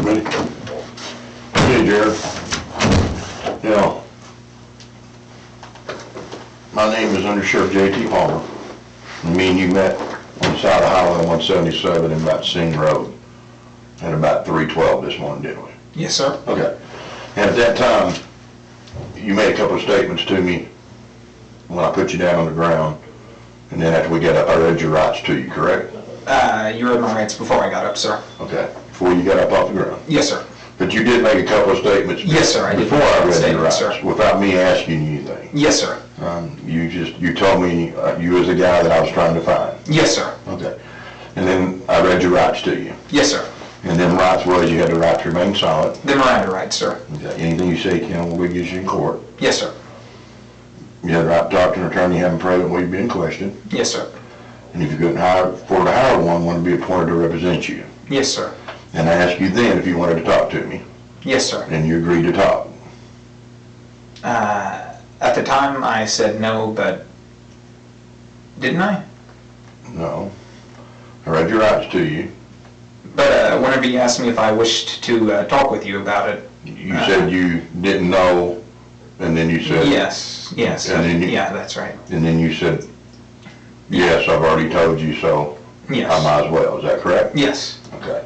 Committee. Hey, Jerrod. You know, my name is Under Sheriff J.T. Palmer. And me and you met on the side of Highway 177 in about Sing Road at about 3:12 this morning, didn't we? Yes, sir. Okay. And at that time, you made a couple of statements to me when I put you down on the ground, and then after we got up, I read your rights to you, correct? You read my rights before I got up, sir. Okay, before you got up off the ground. Yes, sir. But you did make a couple of statements. Yes, sir, I did. Before I read your rights, sir. without me asking you anything. Yes, sir. You told me you was the guy that I was trying to find. Yes, sir. Okay. And then I read your rights to you. Yes, sir. And then rights was you had the right to remain silent. The Miranda rights, sir. Okay. Anything you say can be against you in court. Yes, sir. You had the right to talk to an attorney having present while you've been questioned. Yes, sir. And if you couldn't afford to hire one to be appointed to represent you. Yes, sir. And I asked you then if you wanted to talk to me. Yes, sir. And you agreed to talk. At the time, I said no, but didn't I? No. I read your rights to you. But whenever you asked me if I wished to talk with you about it, You said you didn't know, and then you said... Yes, yes. And then yeah, that's right. And then you said, yes, I've already told you, so Yes. I might as well. Is that correct? Yes. Okay.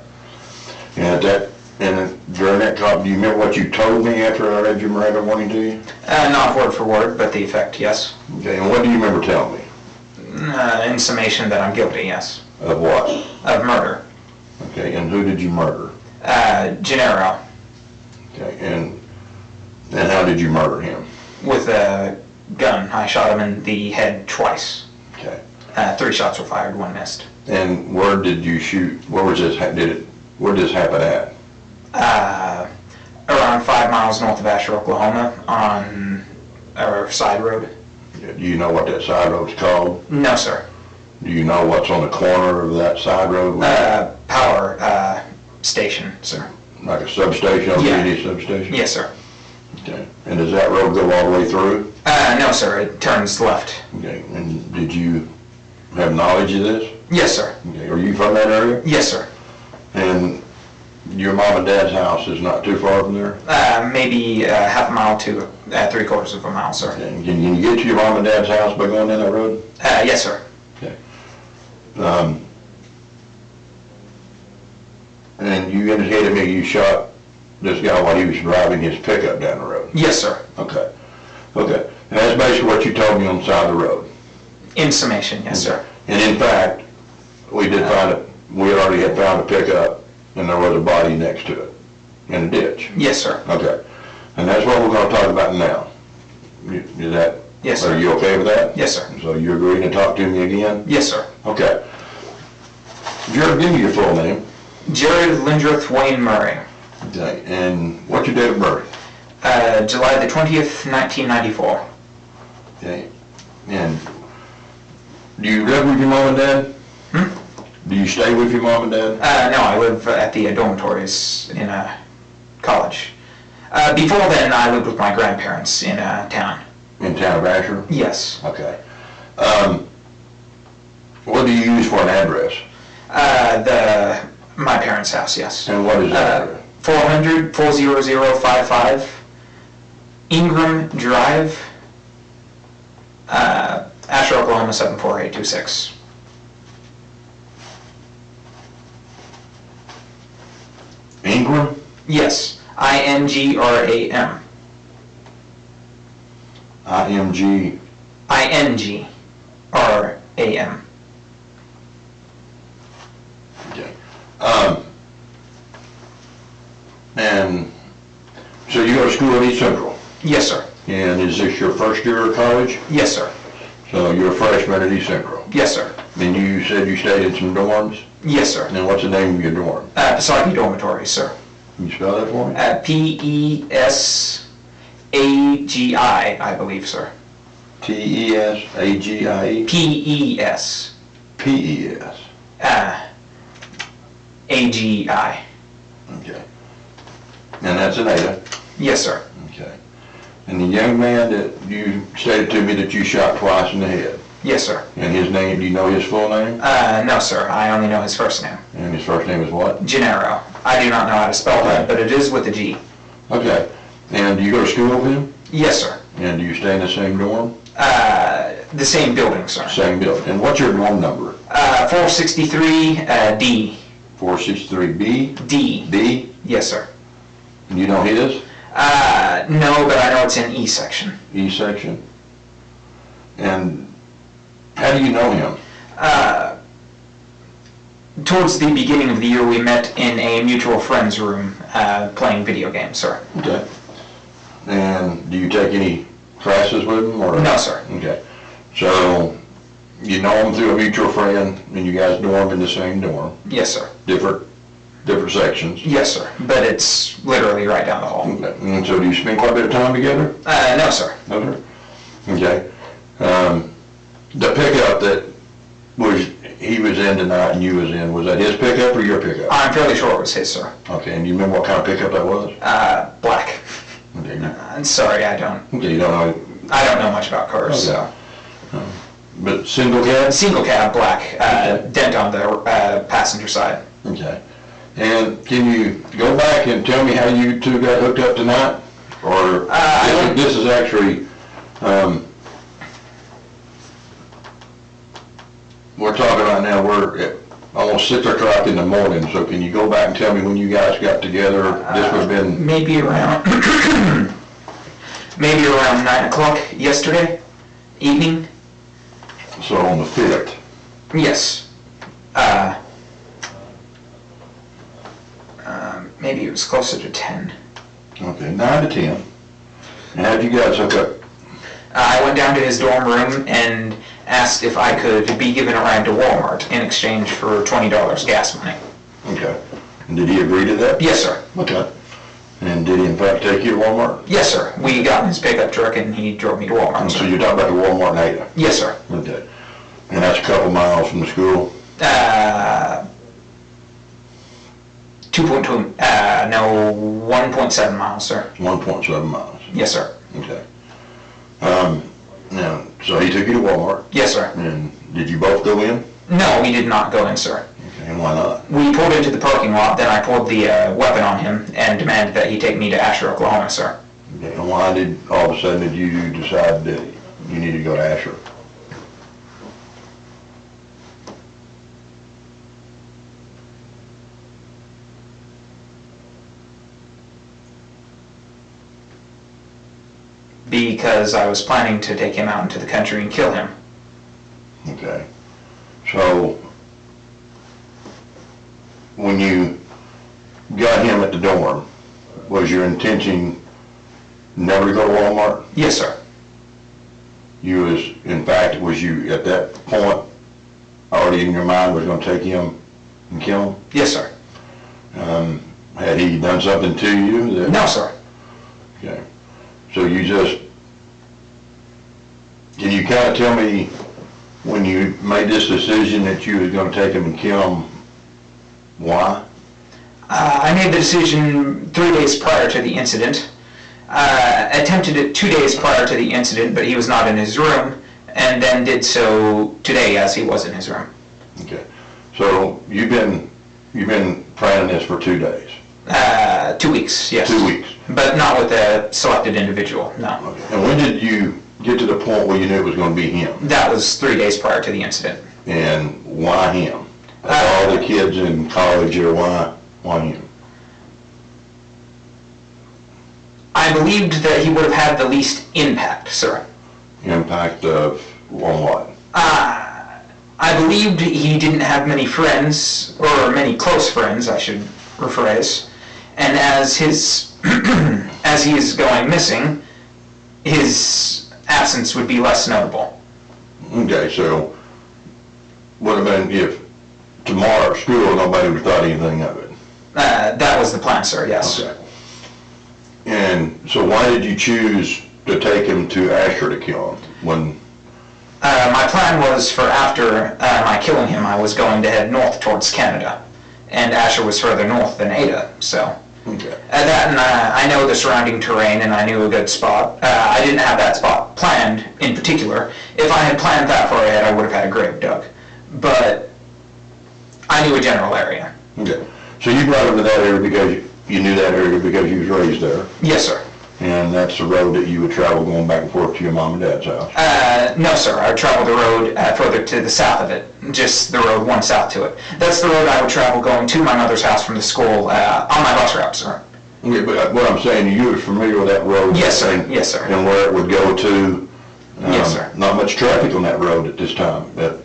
And during that talk, do you remember what you told me after I read your Miranda warning to you? Not word for word, but the effect, yes. Okay, and what do you remember telling me? In summation that I'm guilty, yes. Of what? Of murder. Okay, and who did you murder? Jerrod. Okay, and how did you murder him? With a gun. I shot him in the head twice. Okay. 3 shots were fired, 1 missed. And where did you shoot? Where was this? Where did this happen at? Around 5 miles north of Asher, Oklahoma, on our side road. Do you know what that side road's called? No, sir. Do you know what's on the corner of that side road? Power station, sir. Like a substation, LTD substation? Yes, sir. Okay. And does that road go all the way through? No, sir. It turns left. Okay. And did you have knowledge of this? Yes, sir. Okay. Are you from that area? Yes, sir. And your mom and dad's house is not too far from there? Maybe half a mile to 3/4 of a mile, sir. Okay. Can you get to your mom and dad's house by going down that road? Yes, sir. Okay. And you indicated to me you shot this guy while he was driving his pickup down the road? Yes, sir. Okay. Okay. And that's basically what you told me on the side of the road? In summation, yes, sir. And in fact, we already had found a pickup, and there was a body next to it, in a ditch. Yes, sir. Okay. And that's what we're going to talk about now. Yes, sir. Are you okay with that? Yes, sir. So you're agreeing to talk to me again? Yes, sir. Okay. Jerrod, give me your full name. Jerrod Lindreth Wayne Murray. Okay. And what's your date of birth? July the 20th, 1994. Okay. And do you live with your mom and dad? Do you stay with your mom and dad? No, I live at the dormitories in college. Before then, I lived with my grandparents in town. In town of Asher? Yes. Okay. What do you use for an address? My parents' house, yes. And what is that address? 400-40055 Ingram Drive, Asher, Oklahoma 74826. Ingram? Yes, INGRAM. IMG. INGRAM. Okay. And so you go to school at East Central? Yes, sir. And is this your first year of college? Yes, sir. So you're a freshman at East Central? Yes, sir. And you said you stayed in some dorms? Yes, sir. And what's the name of your dorm? Pisagi Dormitories, sir. Can you spell that for me? PESAGI, I believe, sir. TESAGIE? PES. PES. AGI. Okay. And that's an Ada? Yes, sir. Okay. And the young man that you stated to me that you shot twice in the head? Yes, sir. And his name, do you know his full name? No, sir. I only know his first name. And his first name is what? Gennaro. I do not know how to spell that, but it is with a G. Okay. And do you go to school with him? Yes, sir. And do you stay in the same dorm? The same building, sir. Same building. And what's your dorm number? 463 D. 463B? D. D? Yes, sir. And you know his? No, but I know it's in E section. E section. And how do you know him? Towards the beginning of the year, we met in a mutual friend's room playing video games, sir. Okay. And do you take any classes with him? Or? No, sir. Okay. So you know him through a mutual friend, and you guys dorm in the same dorm? Yes, sir. Different sections? Yes, sir. But it's literally right down the hall. Okay. And so do you spend quite a bit of time together? No, sir. No, sir. Okay. The pickup that he was in tonight and you was in, was that his pickup or your pickup? I'm fairly sure it was his, sir. Okay. And do you remember what kind of pickup that was? Black. Okay. I'm sorry, I don't. Okay. You don't know? I don't know much about cars, Okay. so. But single cab? Single cab, black, Okay. dent on the passenger side. Okay. And can you go back and tell me how you two got hooked up tonight? Or this is actually, we're talking right now, we're at almost 6 o'clock in the morning, so can you go back and tell me when you guys got together? This would have been... Maybe around, maybe around 9 o'clock yesterday evening. So on the 5th. Yes. Maybe it was closer to 10. Okay, 9 to 10. And how'd you guys hook up? I went down to his dorm room and asked if I could be given a ride to Walmart in exchange for $20 gas money. Okay. And did he agree to that? Yes, sir. Okay. And did he in fact take you to Walmart? Yes, sir. We got in his pickup truck and he drove me to Walmart. And so you're talking about the Walmart in Ada? Yes, sir. Okay. And that's a couple miles from the school? 2.2, no, 1.7 miles, sir. 1.7 miles. Yes, sir. Okay. Now, so he took you to Walmart, Yes, sir. and did you both go in? No, we did not go in, sir. Okay, and why not? We pulled into the parking lot, then I pulled the weapon on him and demanded that he take me to Asher, Oklahoma, sir. Okay, and why did, all of a sudden, did you decide that you needed to go to Asher? Because I was planning to take him out into the country and kill him. Okay. So, when you got him at the dorm, was your intention never to go to Walmart? Yes, sir. You was, in fact, was you at that point already in your mind was going to take him and kill him? Yes, sir. Had he done something to you? That, No, sir. Okay. So you just, can you kind of tell me when you made this decision that you was going to take him and kill him, why? I made the decision 3 days prior to the incident. Attempted it 2 days prior to the incident, but he was not in his room, and then did so today as he was in his room. Okay. So you've been planning this for 2 days? 2 weeks, yes. 2 weeks. But not with a selected individual, no. Okay. And when did you get to the point where you knew it was going to be him? That was 3 days prior to the incident. And why him? Of all the kids in college here, why him? I believed that he would have had the least impact, sir. Impact of on what? I believed he didn't have many friends, or many close friends, I should rephrase. And as his, as he is going missing, his absence would be less notable. Okay, so would have been if tomorrow at school nobody would have thought anything of it. That was the plan, sir, yes. Okay. And so why did you choose to take him to Asher to kill him? When my plan was for after my killing him, I was going to head north towards Canada. And Asher was further north than Ada, so Okay. That and I know the surrounding terrain, and I knew a good spot. I didn't have that spot planned in particular. If I had planned that far ahead, I would have had a grave dug. But I knew a general area. Okay. So you brought him to that area because you knew that area because you was raised there? Yes, sir. And that's the road that you would travel going back and forth to your mom and dad's house? No, sir. I would travel the road further to the south of it, just the road one south to it. That's the road I would travel going to my mother's house from the school on my bus route, sir. Okay, but what I'm saying, you were familiar with that road? Yes, sir. Yes, sir. And where it would go to? Yes, sir. Not much traffic on that road at this time, but...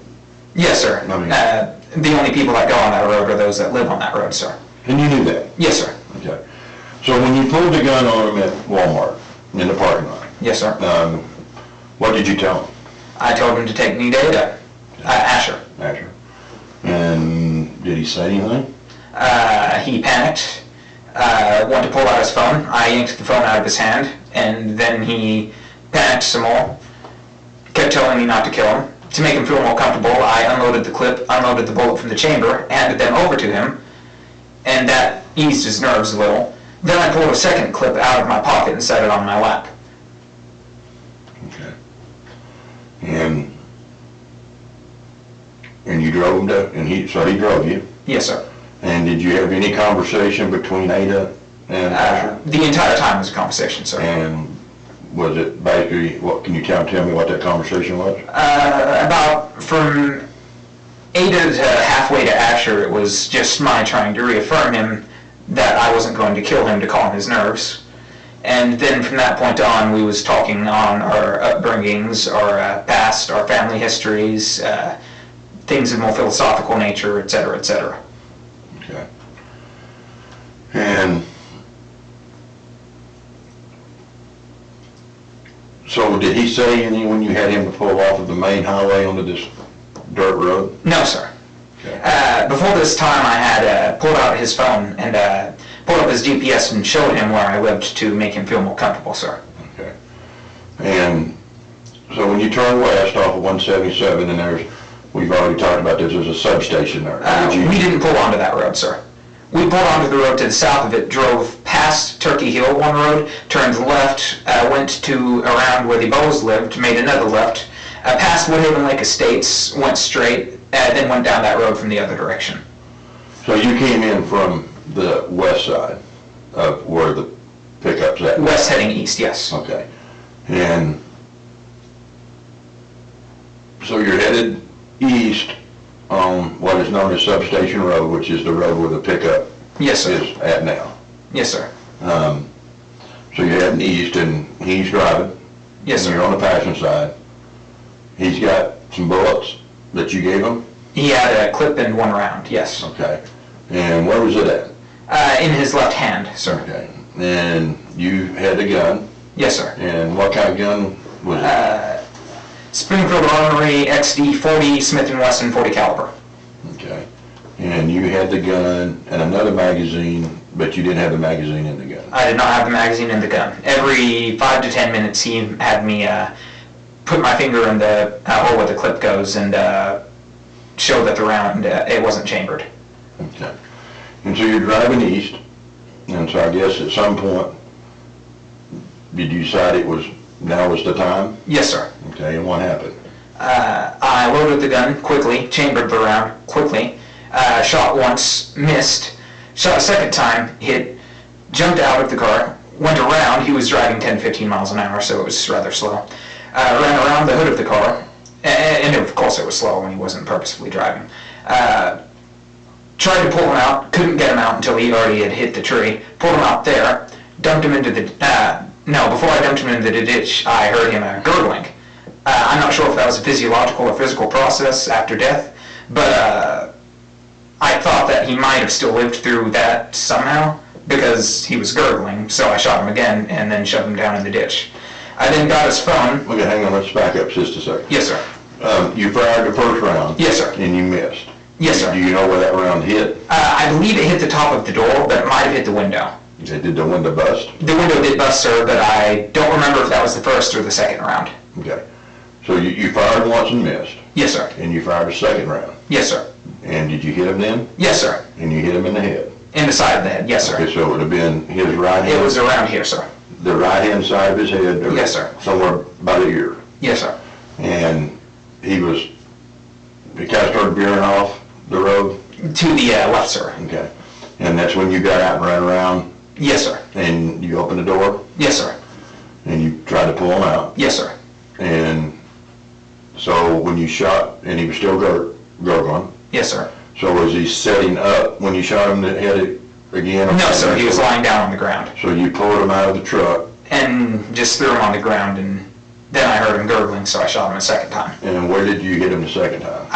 Yes, sir. I mean, the only people that go on that road are those that live on that road, sir. And you knew that? Yes, sir. Okay. So when you pulled the gun on him at Walmart, in the parking lot, Yes, sir. what did you tell him? I told him to take me to Asher. Asher. And did he say anything? He panicked, wanted to pull out his phone. I yanked the phone out of his hand, and then he panicked some more, kept telling me not to kill him. To make him feel more comfortable, I unloaded the clip, unloaded the bullet from the chamber, handed them over to him, and that eased his nerves a little. Then I pulled a second clip out of my pocket and set it on my lap. Okay. And you drove him to, so he drove you? Yes, sir. And did you have any conversation between Ada and Asher? The entire time was a conversation, sir. And was it basically, what, can you tell me what that conversation was? About from Ada to halfway to Asher, it was just my trying to reaffirm him that I wasn't going to kill him to calm his nerves. And then from that point on, we was talking on our upbringings, our past, our family histories, things of more philosophical nature, etc., etc. Okay. And so did he say anything when you had him to pull off of the main highway onto this dirt road? No, sir. Okay. Before this time, I had pulled out his phone and pulled up his GPS and showed him where I lived to make him feel more comfortable, sir. Okay. And so when you turn west off of 177, and we've already talked about this, there's a substation there. We didn't pull onto that road, sir. We pulled onto the road to the south of it, drove past Turkey Hill one road, turned left, went to around where the Bows lived, made another left, past Woodhaven Lake Estates, went straight, then went down that road from the other direction. So you came in from the west side of where the pickup's at? West heading east, yes. Okay. And so you're headed east on what is known as Substation Road, which is the road where the pickup Yes, sir. is at now. Yes, sir. So you're heading east and he's driving. Yes, And sir. you're on the passenger side. He's got some bullets that you gave him? He had a clip and one round, yes. Okay. And where was it at? In his left hand, sir. Okay. And you had a gun? Yes, sir. And what kind of gun was it? Springfield Armory XD-40 Smith & Wesson 40 caliber. Okay. And you had the gun and another magazine, but you didn't have the magazine in the gun? I did not have the magazine in the gun. Every 5 to 10 minutes he had me put my finger in the hole where the clip goes and show that the round, it wasn't chambered. Okay. And so you're driving east, and so I guess at some point, did you decide now was the time? Yes, sir. Okay, and what happened? I loaded the gun quickly, chambered the round quickly, shot once, missed, shot a second time, hit, jumped out of the car, went around. He was driving 10-15 miles an hour, so it was rather slow. Ran around the hood of the car, and of course it was slow when he wasn't purposefully driving. Tried to pull him out, couldn't get him out until he already had hit the tree. Pulled him out there, dumped him into the, before I dumped him into the ditch, I heard him gurgling. I'm not sure if that was a physiological or physical process after death, but I thought that he might have still lived through that somehow, because he was gurgling, so I shot him again and then shoved him down in the ditch. I then got his phone. Okay, hang on, let's back up just a second. Yes, sir. You fired the first round? Yes, sir. And you missed? Yes, sir. Do you know where that round hit? I believe it hit the top of the door, but it might have hit the window. Okay, did the window bust? The window did bust, sir, but I don't remember if that was the first or the second round. Okay. So you fired once and missed? Yes, sir. And you fired a second round? Yes, sir. And did you hit him then? Yes, sir. And you hit him in the head? In the side of the head, yes, sir. Okay, so it would have been his right hand? It was around here, sir. The right-hand side of his head? Or yes, sir. Somewhere by the ear? Yes, sir. And he kind of started veering off the road? To the left, sir. Okay. And that's when you got out and ran around? Yes, sir. And you opened the door? Yes, sir. And you tried to pull him out? Yes, sir. And so when you shot, and he was still gurgling? Yes, sir. So was he setting up when you shot him to hit it again? No, sir. He was lying down on the ground. So you pulled him out of the truck? And just threw him on the ground, and then I heard him gurgling, so I shot him a second time. And where did you hit him the second time?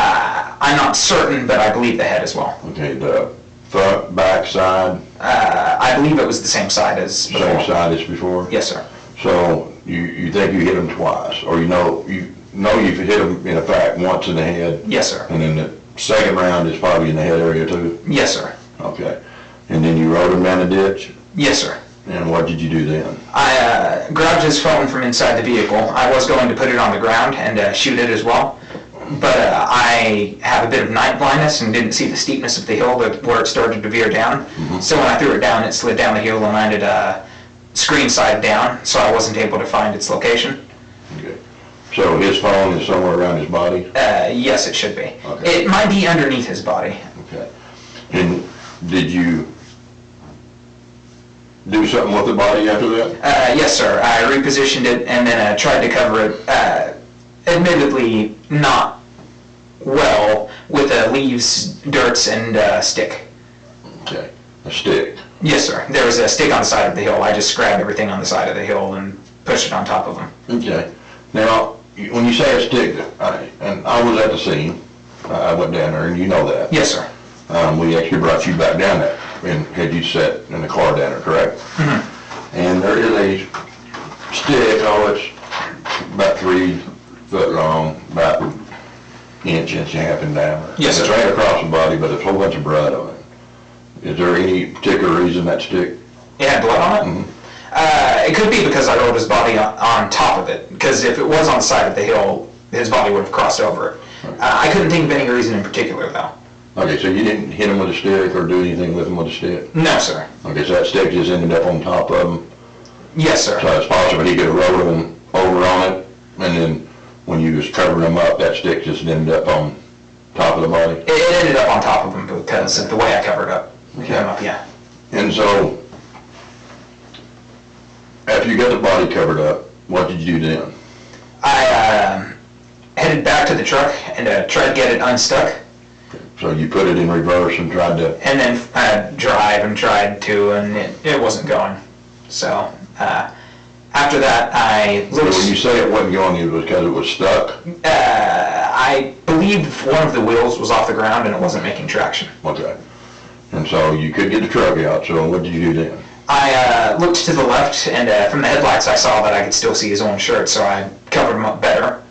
I'm not certain, but I believe the head as well. Okay, the front, back, side? I believe it was the same side as before. Same side as before? Yes, sir. So you think you hit him twice, or you know you've hit him in fact once in the head? Yes, sir. And then the second round is probably in the head area too? Yes, sir. Okay. And then you rode him down the ditch? Yes, sir. And what did you do then? I grabbed his phone from inside the vehicle. I was going to put it on the ground and shoot it as well, but I have a bit of night blindness and didn't see the steepness of the hill where it started to veer down. Mm-hmm. So when I threw it down, it slid down the hill and landed screen side down, so I wasn't able to find its location. Okay. So his phone is somewhere around his body? Yes, it should be. Okay. It might be underneath his body. Okay. And did you do something with the body after that? Yes, sir. I repositioned it and then tried to cover it, admittedly not well, with leaves, dirts, and a stick. Okay. A stick? Yes, sir. There was a stick on the side of the hill. I just grabbed everything on the side of the hill and pushed it on top of him. Okay. Now, when you say a stick, and I was at the scene, I went down there, and you know that. Yes, sir. We actually brought you back down there, and had you sat in the car down there, correct? Mm-hmm. And there is a stick, it's about 3 foot long, about inch and a half in diameter. Yes, sir. It's right across the body, but there's a whole bunch of blood on it. Is there any particular reason that stick? It had blood on it? Mm-hmm. It could be because I rolled his body on top of it, because if it was on the side of the hill, his body would have crossed over it. Right. I couldn't think of any reason in particular, though. Okay, so you didn't hit him with a stick or do anything with him with a stick? No, sir. Okay, so that stick just ended up on top of him? Yes, sir. So it's possible he could have rolled him over on it, and then when you was covering him up, that stick just ended up on top of the body? It ended up on top of him because of the way I covered him up, yeah. And so, after you got the body covered up, what did you do then? I headed back to the truck and tried to get it unstuck. So you put it in reverse and tried to... And then drive and tried to, and it wasn't going. So, after that, I looked... So when you say it wasn't going, it was because it was stuck? I believe one of the wheels was off the ground and it wasn't making traction. Okay. And so you could get the truck out, so what did you do then? I looked to the left, and from the headlights I saw that I could still see his own shirt, so I covered him up better.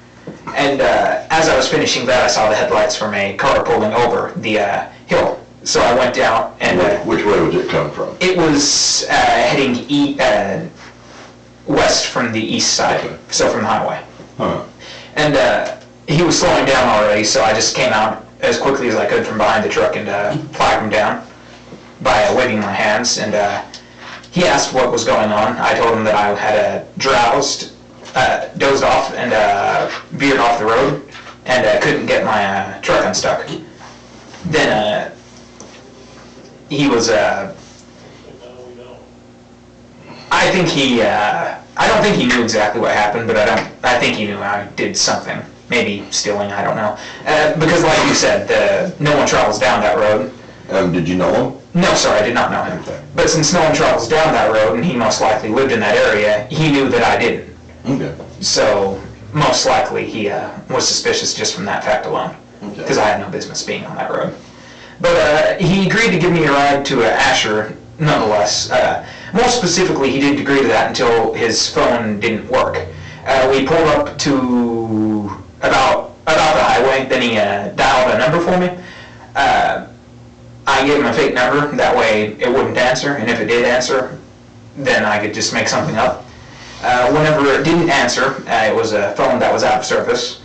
And as I was finishing that, I saw the headlights from a car pulling over the hill. So I went down and... Which way was it coming from? It was heading west from the east side, okay. So from the highway. Huh. And he was slowing down already, so I just came out as quickly as I could from behind the truck and flagged him down by waving my hands. And he asked what was going on. I told him that I had dozed off and veered off the road and couldn't get my truck unstuck. Then he was... I don't think he knew exactly what happened, but I think he knew I did something. Maybe stealing, I don't know. Because like you said, no one travels down that road. Did you know him? No, sir, I did not know him. Okay. But since no one travels down that road, and he most likely lived in that area, he knew that I didn't. Okay. So, most likely he was suspicious just from that fact alone. Because I had no business being on that road. But he agreed to give me a ride to Asher, nonetheless. More specifically, he didn't agree to that until his phone didn't work. We pulled up to about the highway, then he dialed a number for me. I gave him a fake number, that way it wouldn't answer, and if it did answer, then I could just make something up. Whenever it didn't answer, it was a phone that was out of service.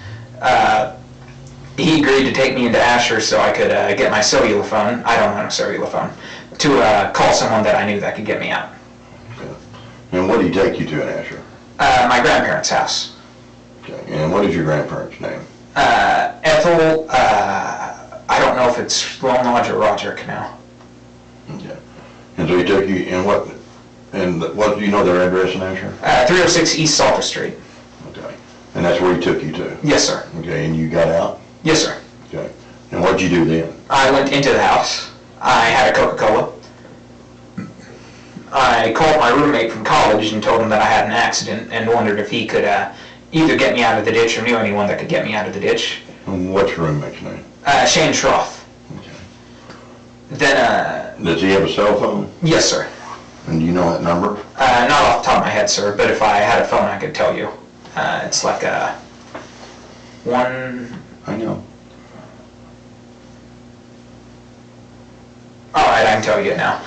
He agreed to take me into Asher so I could get my cellular phone. I don't own a cellular phone. to call someone that I knew that could get me out. Okay. And what did he take you to in Asher? My grandparents' house. Okay. And what is your grandparents' name? Ethel, I don't know if it's Lone Lodge or Roderick now. Okay. And so he took you, and what do you know their address in Asher? 306 East Salter Street. Okay. And that's where he took you to? Yes, sir. Okay, and you got out? Yes, sir. Okay. And what'd you do then? I went into the house. I had a Coca-Cola. I called my roommate from college and told him that I had an accident and wondered if he could either get me out of the ditch or knew anyone that could get me out of the ditch. And what's your roommate's name? Shane Schroth. Okay. Then, Does he have a cell phone? yes, sir. And do you know that number? Not off the top of my head, sir, but if I had a phone, I could tell you. It's like one... I know. Alright, I can tell you it now.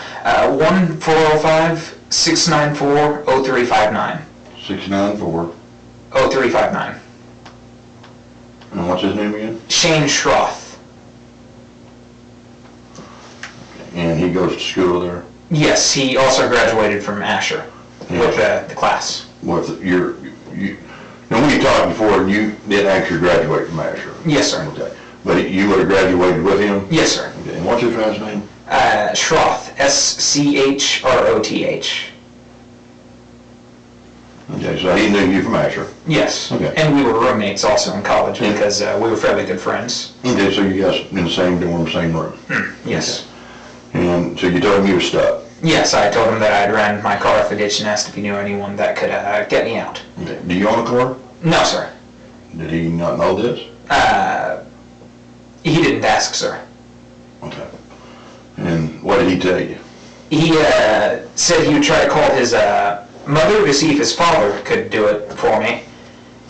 1-405-694-0359. 694. 0359. And what's his name again? Shane Schroth. And he goes to school there? Yes, he also graduated from Asher with the class. With your, now we talked before, you didn't actually graduate from Asher. Yes, sir. Okay. But you would have graduated with him? Yes, sir. Okay. And what's his last name? Schroth. S-C-H-R-O-T-H. Okay, so he knew you from Asher. Yes. Okay. And we were roommates also in college because we were fairly good friends. Okay, so you guys in the same dorm, same room? Yes. Okay. And so you told him you were stuck? Yes, I told him that I'd ran my car off the ditch and asked if he knew anyone that could get me out. Okay. Do you own a car? No, sir. Did he not know this? He didn't ask, sir. Okay. And what did he tell you? He said he would try to call his mother to see if his father could do it for me.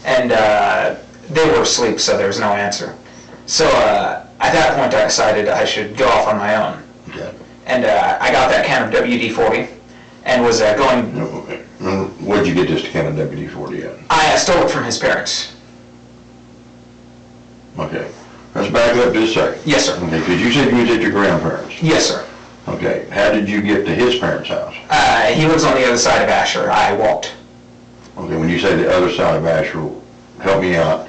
And they were asleep, so there was no answer. So at that point, I decided I should go off on my own. Okay. And I got that can of WD-40 and was going... Where'd you get this can of WD-40 at? I stole it from his parents. Okay. Let's back up just a second. Yes, sir. Okay, because you said you was at your grandparents'. Yes, sir. Okay. How did you get to his parents' house? He lives on the other side of Asher. I walked. Okay, when you say the other side of Asher, help me out.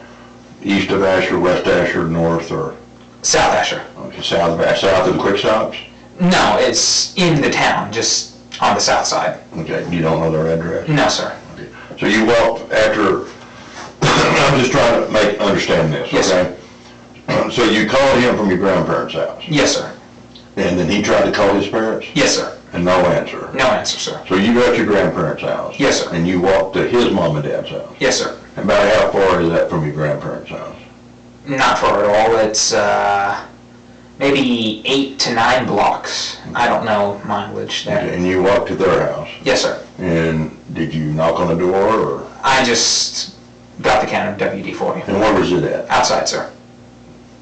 East of Asher, west Asher, north, or? South Asher. Okay, south of the quick stops? No, it's in the town, just on the south side. Okay, you don't know their address? No, sir. Okay. So you walked after, I'm just trying to understand this, Yes, okay? So you called him from your grandparents' house? Yes, sir. And then he tried to call his parents? Yes, sir. And no answer? No answer, sir. So you got your grandparents' house? Yes, sir. And you walked to his mom and dad's house? Yes, sir. About how far is that from your grandparents' house? Not far at all. It's maybe 8 to 9 blocks. I don't know mileage there. Okay, and you walked to their house? Yes, sir. And did you knock on the door, or? I just got the can of WD-40. And where was it at? Outside, sir.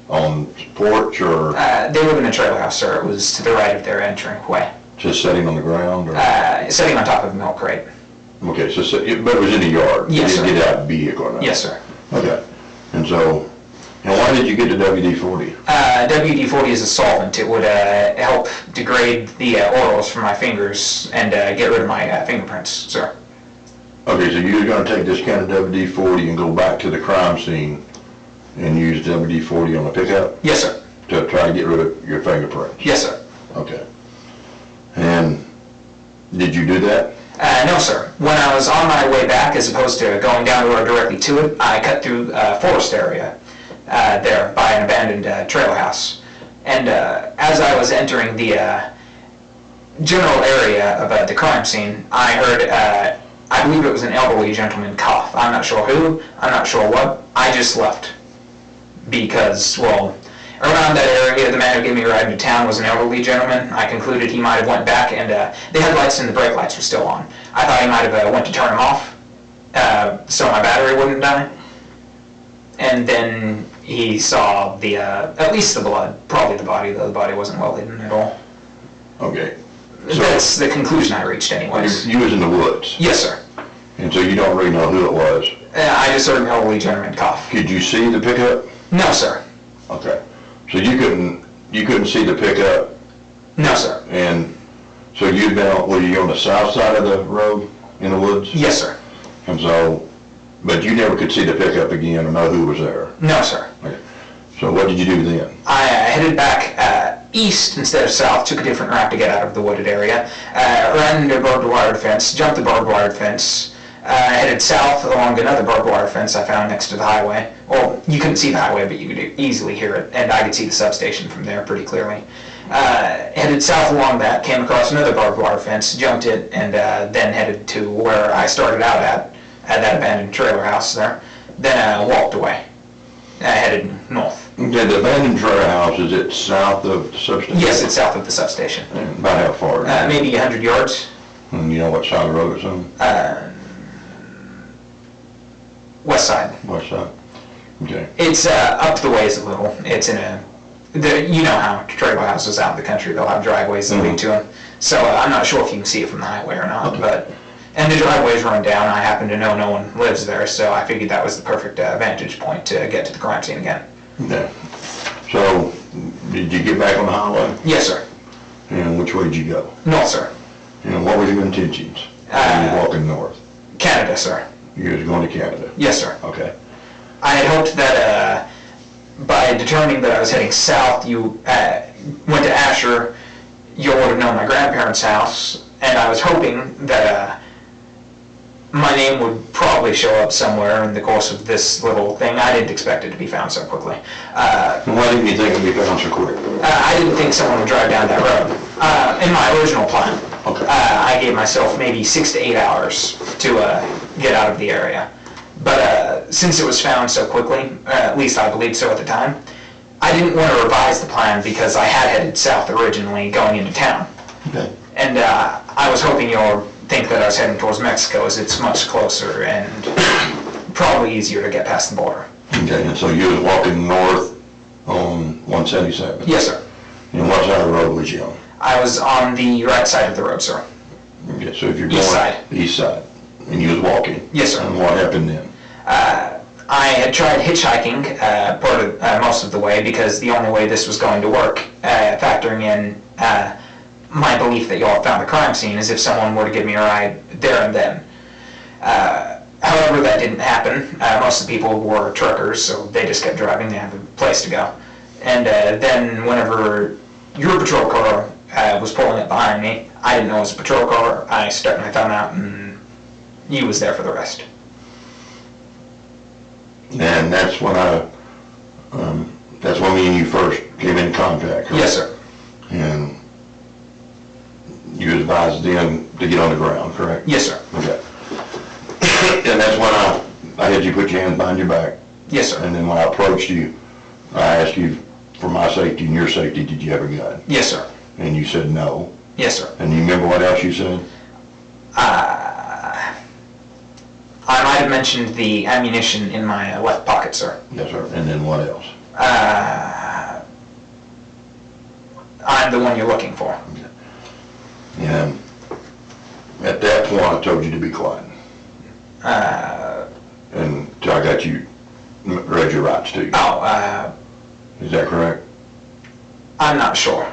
On the porch, or They live in a trailer house, sir. It was to the right of their entryway. just sitting on the ground, or? Sitting on top of a milk crate. Okay, so, but it was in the yard? Yes, You sir. didn't get out of the vehicle or nothing? Yes, sir. Okay, and so, and why did you get the WD-40? WD-40 is a solvent. It would help degrade the oils from my fingers and get rid of my fingerprints, sir. Okay, so you're gonna take this can of WD-40 and go back to the crime scene and use WD-40 on the pickup Yes, sir. to try to get rid of your fingerprints? Yes, sir. Okay. And did you do that? No, sir. When I was on my way back, as opposed to going down the road directly to it, I cut through a forest area there by an abandoned trailer house. And as I was entering the general area of the crime scene, I heard, I believe it was an elderly gentleman cough. I'm not sure who, I'm not sure what. I just left. Because, well, around that area, the man who gave me a ride into town was an elderly gentleman. I concluded he might have went back, and the headlights and the brake lights were still on. I thought he might have went to turn them off, so my battery wouldn't die. And then he saw the, at least the blood, probably the body, though the body wasn't well hidden at all. Okay. So That's the conclusion I reached anyways. you was in the woods, Yes, sir. and so you don't really know who it was. I just heard an elderly gentleman cough. Could you see the pickup? No, sir. Okay. So you couldn't see the pickup, No, sir. and So you'd been, were you on the south side of the road in the woods? Yes, sir. And so, but you never could see the pickup again or know who was there? No, sir. Okay. So what did you do then? I headed back east instead of south, took a different route to get out of the wooded area, ran into a barbed wire fence, jumped the barbed wire fence, headed south along another barbed wire fence I found next to the highway. Well, you couldn't see the highway, but you could easily hear it, and I could see the substation from there pretty clearly. Headed south along that, came across another barbed wire fence, jumped it, and then headed to where I started out at that abandoned trailer house there. Then walked away, headed north. Okay, the abandoned trailer house, is it south of the substation? Yes, it's south of the substation. And about how far? Maybe 100 yards. And you know what side of the road it's on? West side. West side? Okay. It's up the ways a little. It's in you know how trailer houses out in the country, they'll have driveways that lead to them. So I'm not sure if you can see it from the highway or not, Okay. and the driveway's run down. I happen to know no one lives there, so I figured that was the perfect vantage point to get to the crime scene again. Okay. So, did you get back on the highway? Yes, sir. And which way did you go? North, sir. And what were your intentions when you were walking north? Canada, sir. You was going to Canada? Yes, sir. Okay. I had hoped that by determining that I was heading south, you went to Asher, you would have known my grandparents' house, and I was hoping that my name would probably show up somewhere in the course of this little thing. I didn't expect it to be found so quickly. Why didn't you think it would be found so quick? I didn't think someone would drive down that road. In my original plan, Okay. I gave myself maybe 6 to 8 hours to get out of the area. But since it was found so quickly, at least I believed so at the time, I didn't want to revise the plan because I had headed south originally going into town. Okay. And I was hoping you'll think that I was heading towards Mexico as it's much closer and probably easier to get past the border. Okay, and so you was walking north on 177? Yes, sir. And what side of the road was you on? I was on the right side of the road, sir. Okay, so if you're going... East side. East side. And you was walking? Yes, sir. And what happened then? I had tried hitchhiking most of the way because the only way this was going to work, factoring in my belief that y'all found the crime scene, is if someone were to give me a ride there and then. However, that didn't happen. Most of the people were truckers, so they just kept driving. They had a place to go. And then whenever your patrol car was pulling up behind me, I didn't know it was a patrol car. I stuck my thumb out and you was there for the rest. And that's when that's when me and you first came in contact, correct? Yes, sir. And you advised them to get on the ground, correct? Yes, sir. Okay. And that's when I had you put your hands behind your back. Yes, sir. And then when I approached you, I asked you, for my safety and your safety, did you have a gun? Yes, sir. And you said no. Yes, sir. And you remember what else you said? I might have mentioned the ammunition in my left pocket, sir. Yes, sir. And then what else? I'm the one you're looking for. And at that point, I told you to be quiet. And till I got you, read your rights to you. Is that correct? I'm not sure.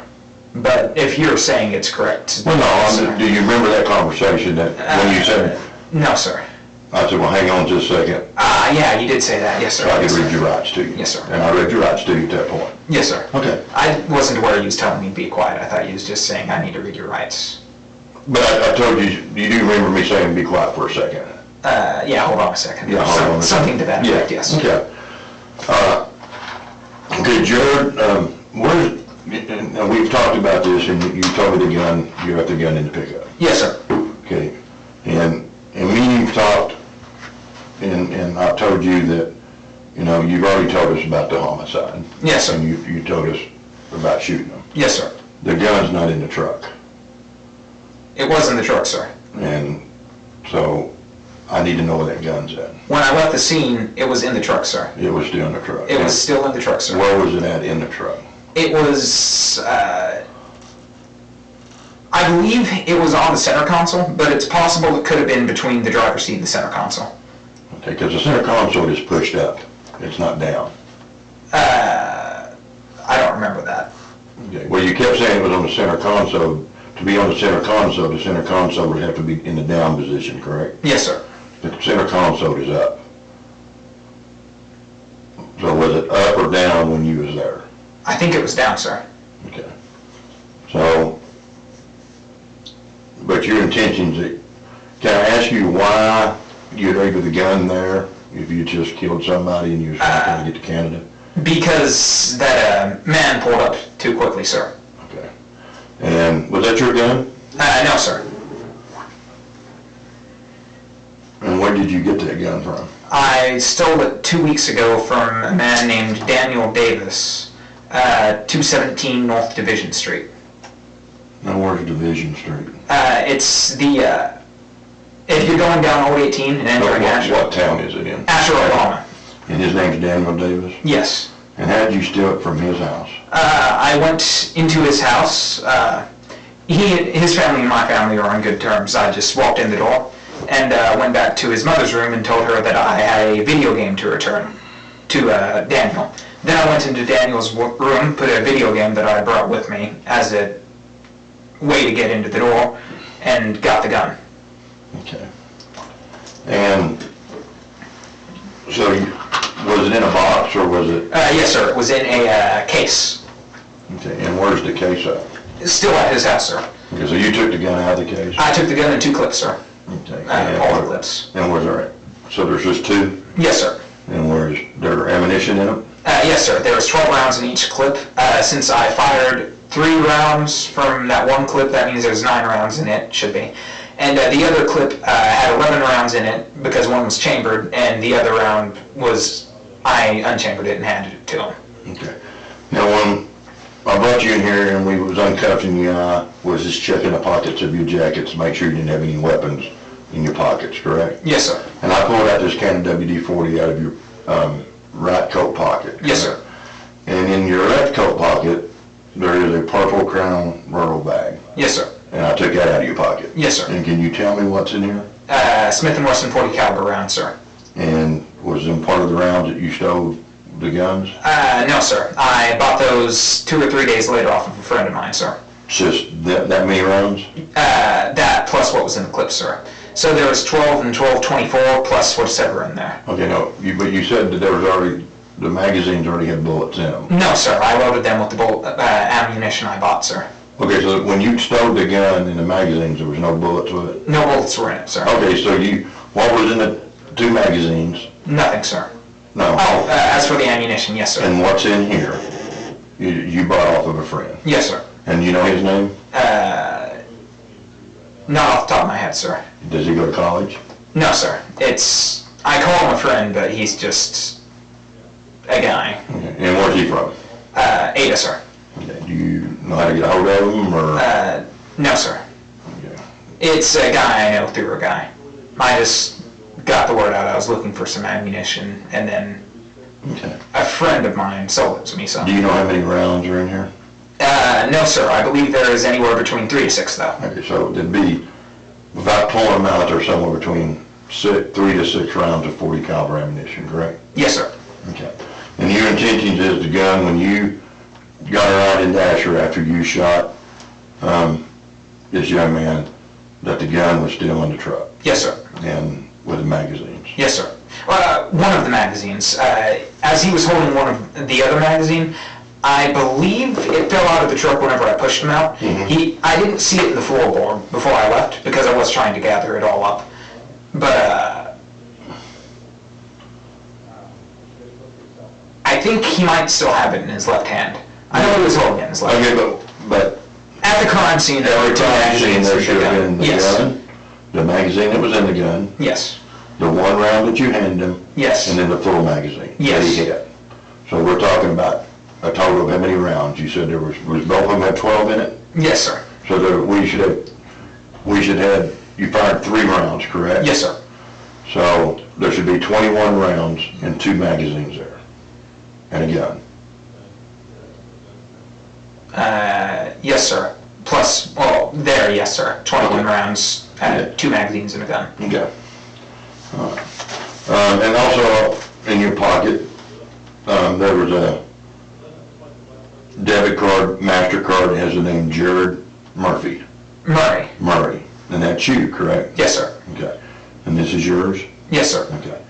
But if you're saying it's correct. Well, no, do you remember that conversation that when you said? No, sir. I said, well, hang on just a second. Yeah, you did say that. Yes, sir. So I Yes, could read sir. your rights to you. Yes, sir. And I read your rights to you at that point. Yes, sir. Okay. I wasn't aware you was telling me to be quiet. I thought you was just saying I need to read your rights. But I told you, you do remember me saying be quiet for a second? Yeah, hold on a second. Yeah, hold on a second. Something to that effect, yes. Okay. Okay, Jerrod, and we've talked about this, and you told me the gun, you left the gun in the pickup. Yes, sir. Okay, and me and you've talked, and I've told you that, you know, you've already told us about the homicide. Yes, sir. And you told us about shooting them. Yes, sir. The gun's not in the truck. It was in the truck, sir. And so I need to know where that gun's at. When I left the scene, it was in the truck, sir. It was still in the truck. It was still in the truck, sir. Where was it at in the truck? It was, I believe it was on the center console, but it's possible it could have been between the driver's seat and the center console. Okay, because the center console is pushed up. It's not down. I don't remember that. Okay. Well, you kept saying it was on the center console, to be on the center console would have to be in the down position, correct? Yes, sir. The center console is up. So was it up or down when you was there? I think it was down, sir. Okay. So, but your intentions, can I ask you why you'd leave the gun there if you just killed somebody and you was trying to get to Canada? Because that man pulled up too quickly, sir. Okay. And was that your gun? No, sir. And where did you get that gun from? I stole it 2 weeks ago from a man named Daniel Davis, 217 North Division Street. Now where's Division Street? It's the, if you're going down Old 18 and entering Asher. What town is it in? Asher, Oklahoma. And his name's Daniel Davis? Yes. And how did you steal it from his house? I went into his house. His family and my family are on good terms. I just walked in the door and went back to his mother's room and told her that I had a video game to return to Daniel. Then I went into Daniel's room, put a video game that I brought with me as a way to get into the door, and got the gun. Okay. And so was it in a box or was it? Yes, sir. It was in a case. Okay. And where's the case at? It's still at his house, sir. Okay, so you took the gun out of the case? I took the gun in 2 clips, sir. Okay. All the clips. And was there, so there's just 2? Yes, sir. And was there ammunition in them? Yes, sir. There was 12 rounds in each clip. Since I fired 3 rounds from that one clip, that means there's 9 rounds in it, should be. And the other clip had 11 rounds in it because one was chambered, and the other round was, I unchambered it and handed it to him. Okay. Now when I brought you in here and we was uncuffing you, was just checking the pockets of your jackets to make sure you didn't have any weapons in your pockets, correct? Yes, sir. And I pulled out this can of WD-40 out of your right coat pocket. Yes, sir. And in your left coat pocket, there is a purple Crown Royal bag. Yes, sir. And I took that out of your pocket. Yes, sir. And can you tell me what's in here? Smith & Wesson .40 caliber round, sir. And was in part of the rounds that you stole the guns? No, sir. I bought those 2 or 3 days later off of a friend of mine, sir. Just that many rounds? That plus what was in the clip, sir. So there was 12 and 12-24 plus whatever in there. Okay, no, but you said that there was already, the magazines already had bullets in them. No, sir. I loaded them with the ammunition I bought, sir. Okay, so when you stole the gun in the magazines, there was no bullets with it? No bullets were in it, sir. Okay, so what was in the 2 magazines? Nothing, sir. No. Oh, as for the ammunition, yes, sir. And what's in here? You bought off of a friend? Yes, sir. And you know his name? Not off the top of my head, sir. Does he go to college? No, sir. I call him a friend, but he's just a guy. Okay. And where's he from? Ada, sir. Okay. Do you know how to get a hold of him, or? No, sir. Okay. It's a guy I know through a guy. I just got the word out I was looking for some ammunition, and then Okay. a friend of mine sold it to me, so. Do you know how many rounds are in here? No, sir. I believe there is anywhere between 3 to 6, though. Okay, so it'd be, without pulling them out, there's somewhere between 3 to 6 rounds of .40 caliber ammunition, correct? Yes, sir. Okay. And your intentions is the gun, when you got her out in Asher after you shot this young man, that the gun was still in the truck? Yes, sir. And with the magazines? Yes, sir. One of the magazines. As he was holding one of the other magazine, I believe it fell out of the truck whenever I pushed him out. Mm-hmm. I didn't see it in the floorboard before I left because I was trying to gather it all up. But I think he might still have it in his left hand. I know he was holding it in his left hand. Okay, but At the crime scene, there were 2 magazines. there should have been the Yes. gun, the magazine that was in the gun, Yes. the 1 round that you handed him, Yes. and then the full magazine Yes. that he hit. So we're talking about a total of how many rounds? You said there was both of them had 12 in it? Yes, sir. So we should have, you fired 3 rounds, correct? Yes, sir. So there should be 21 rounds and 2 magazines there, and a gun. Yes, sir. Plus, yes, sir. 21 rounds, 2 magazines and a gun. Okay. All right. And also in your pocket, there was a debit card, MasterCard that has the name Jerrod Murphy. Murray. Murray. And that's you, correct? Yes, sir. Okay. And this is yours? Yes, sir. Okay.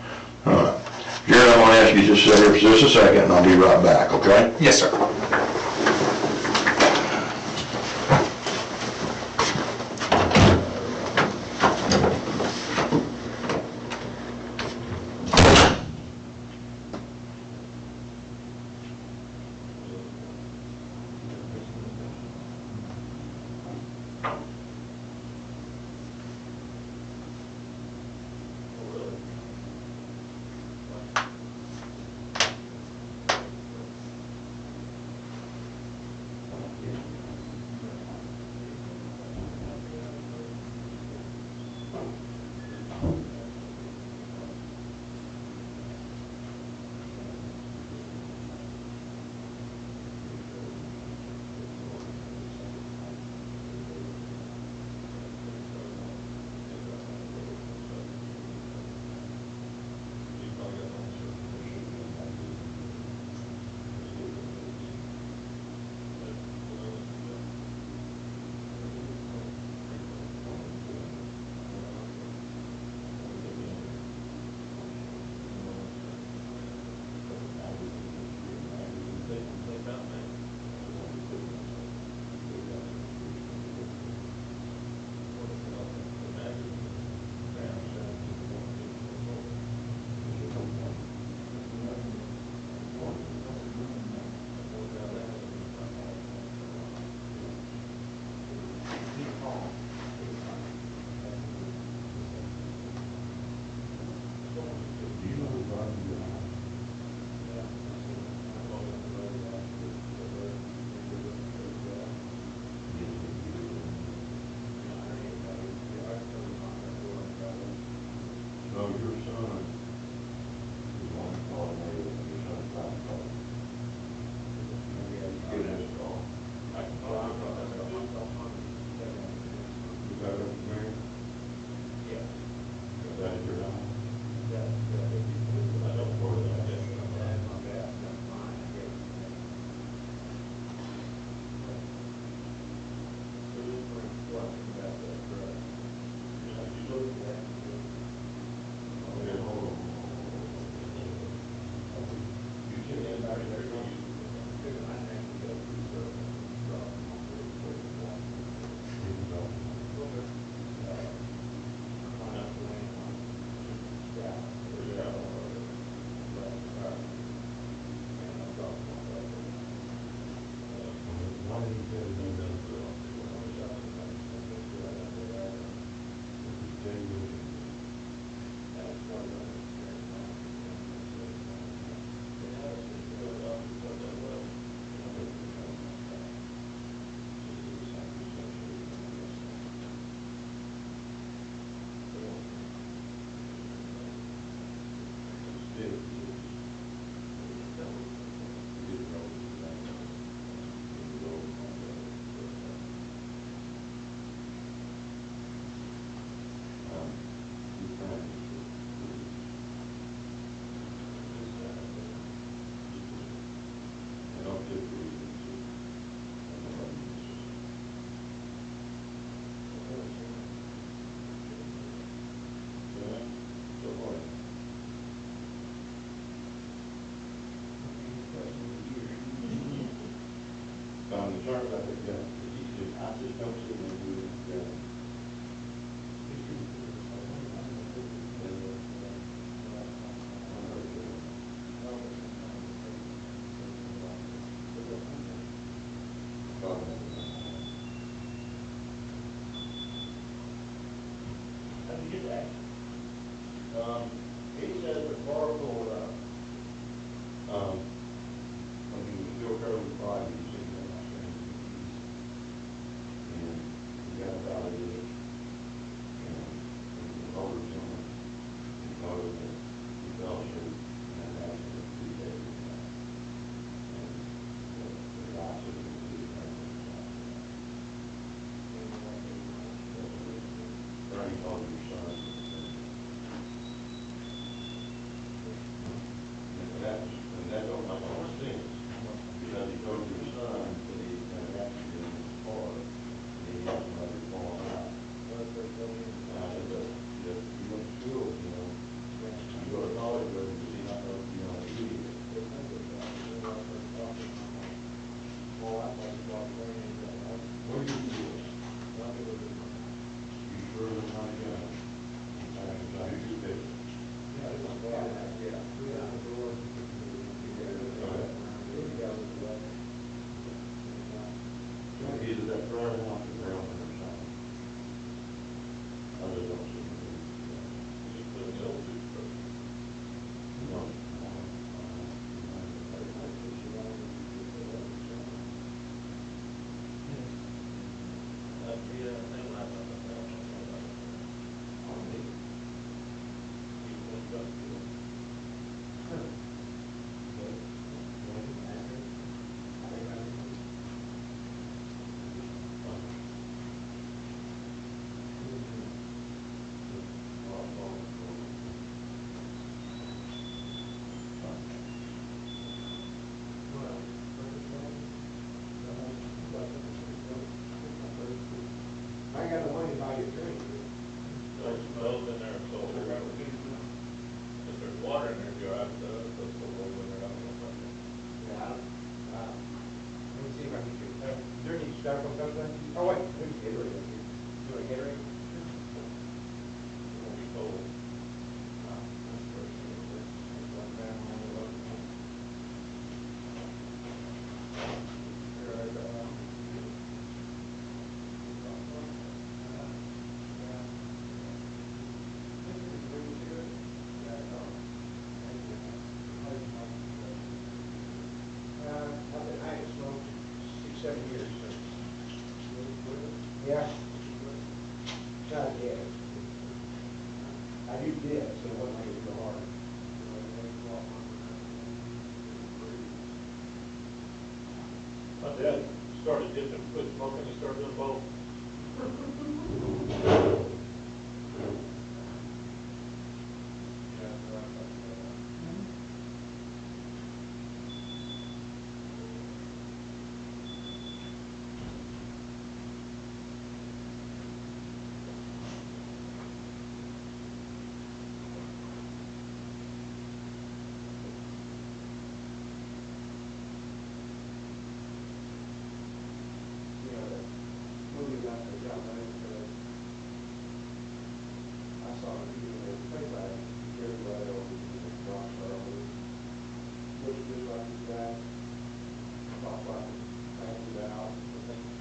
All right. Jerrod, I'm going to ask you to just sit here for just a second, and I'll be right back, okay? Yes, sir. He said the car pulled up. When he was still curving Friday, he said, "You're not saying and he got about it, and the motor tune, he motor that he fell asleep, and that accident 2 days ago. And the guy said, "We'll do the Bernie told your son." And that don't got those little when they're not gonna find it. Yeah, let me see if I can get, is there any styrofoam cups left? Oh, wait, there's Gatorade up here. You want a Gatorade? It won't be cold. I haven't smoked 6-7 years, so. Yeah. Not yet. I do this, so it wasn't like it was real hard. My dad started dipping, quit smoking, he started doing both. Moving back to the job, I saw it, played by Jerrod over the rock star, which was like his dad, talked about it, plans it out, the things.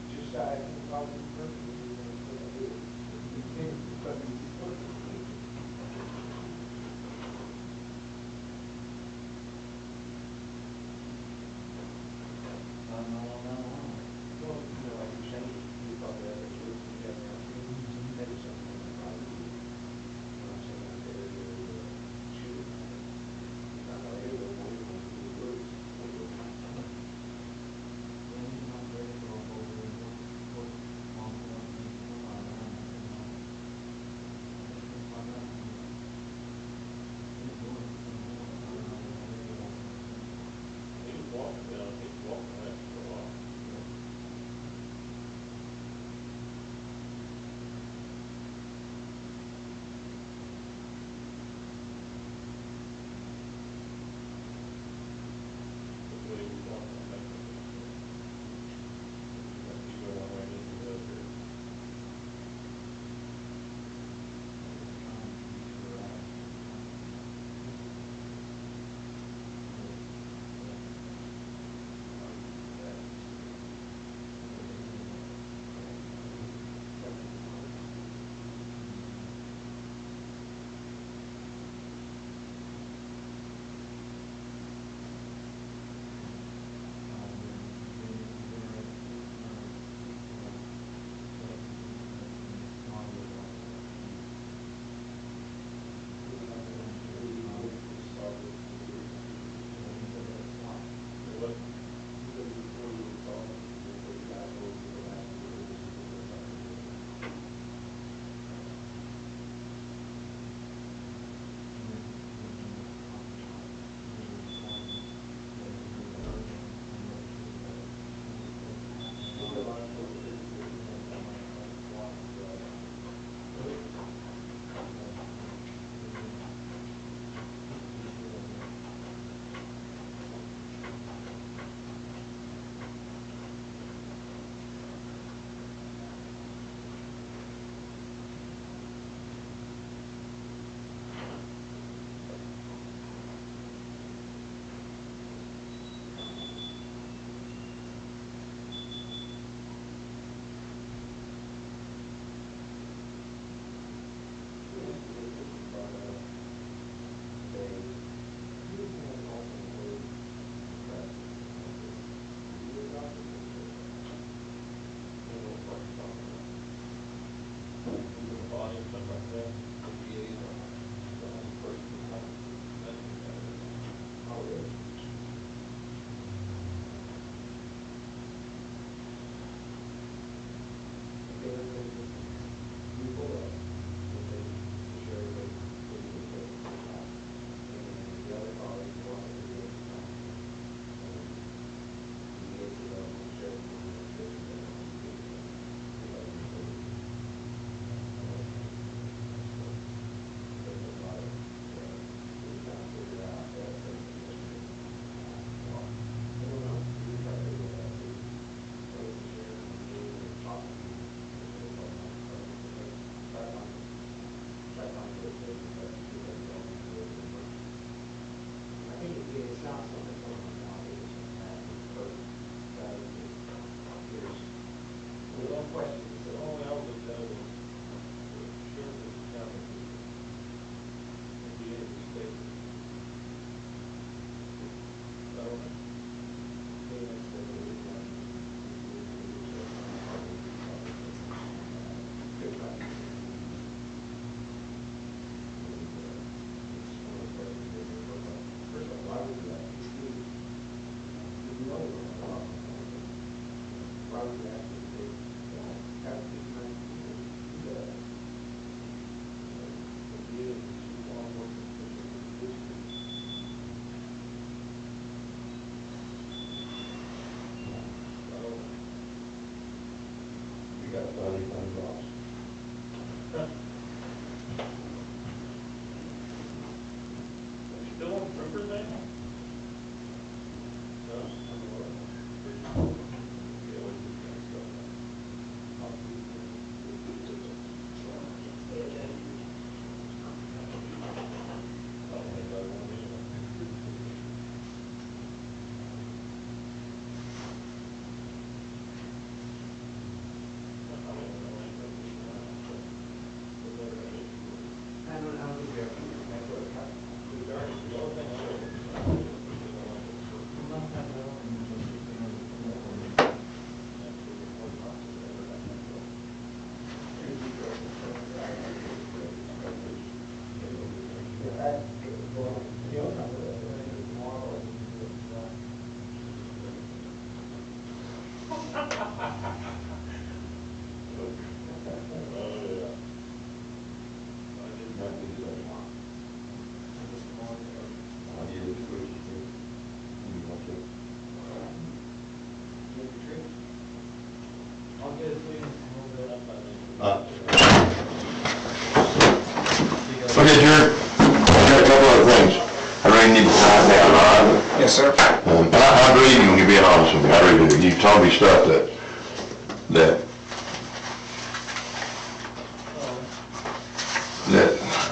Just I can call them perfectly. Well, like you're saying, you probably have a group, you have an opportunity, maybe something like that. I'm saying out there, shoot. I know they will, we will do the groups. We will. I'll get it to you in a little Okay, Jerrod, I got a couple other things. I really need to tie down, all right? Yes, sir. And I believe you when you're being honest with me, I really do. You've told me stuff that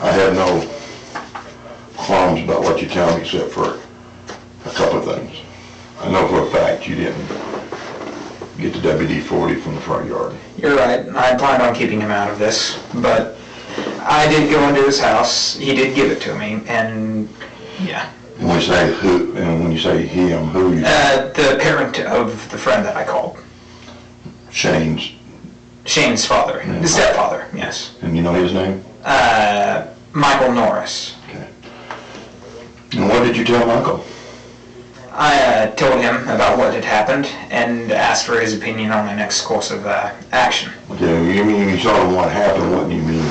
I have no qualms about what you tell me except for a couple of things. I know for a fact you didn't get the WD-40 from the front yard. You're right. I planned on keeping him out of this, but I did go into his house. He did give it to me, and yeah. And when you say who, and when you say him, who are you? The parent of the friend that I called. Shane's father. Yeah. The stepfather, yes. And you know his name? Michael Norris. Okay. And what did you tell Michael? I told him about what had happened and asked for his opinion on my next course of action. Okay, you mean you told him what happened, what do you mean?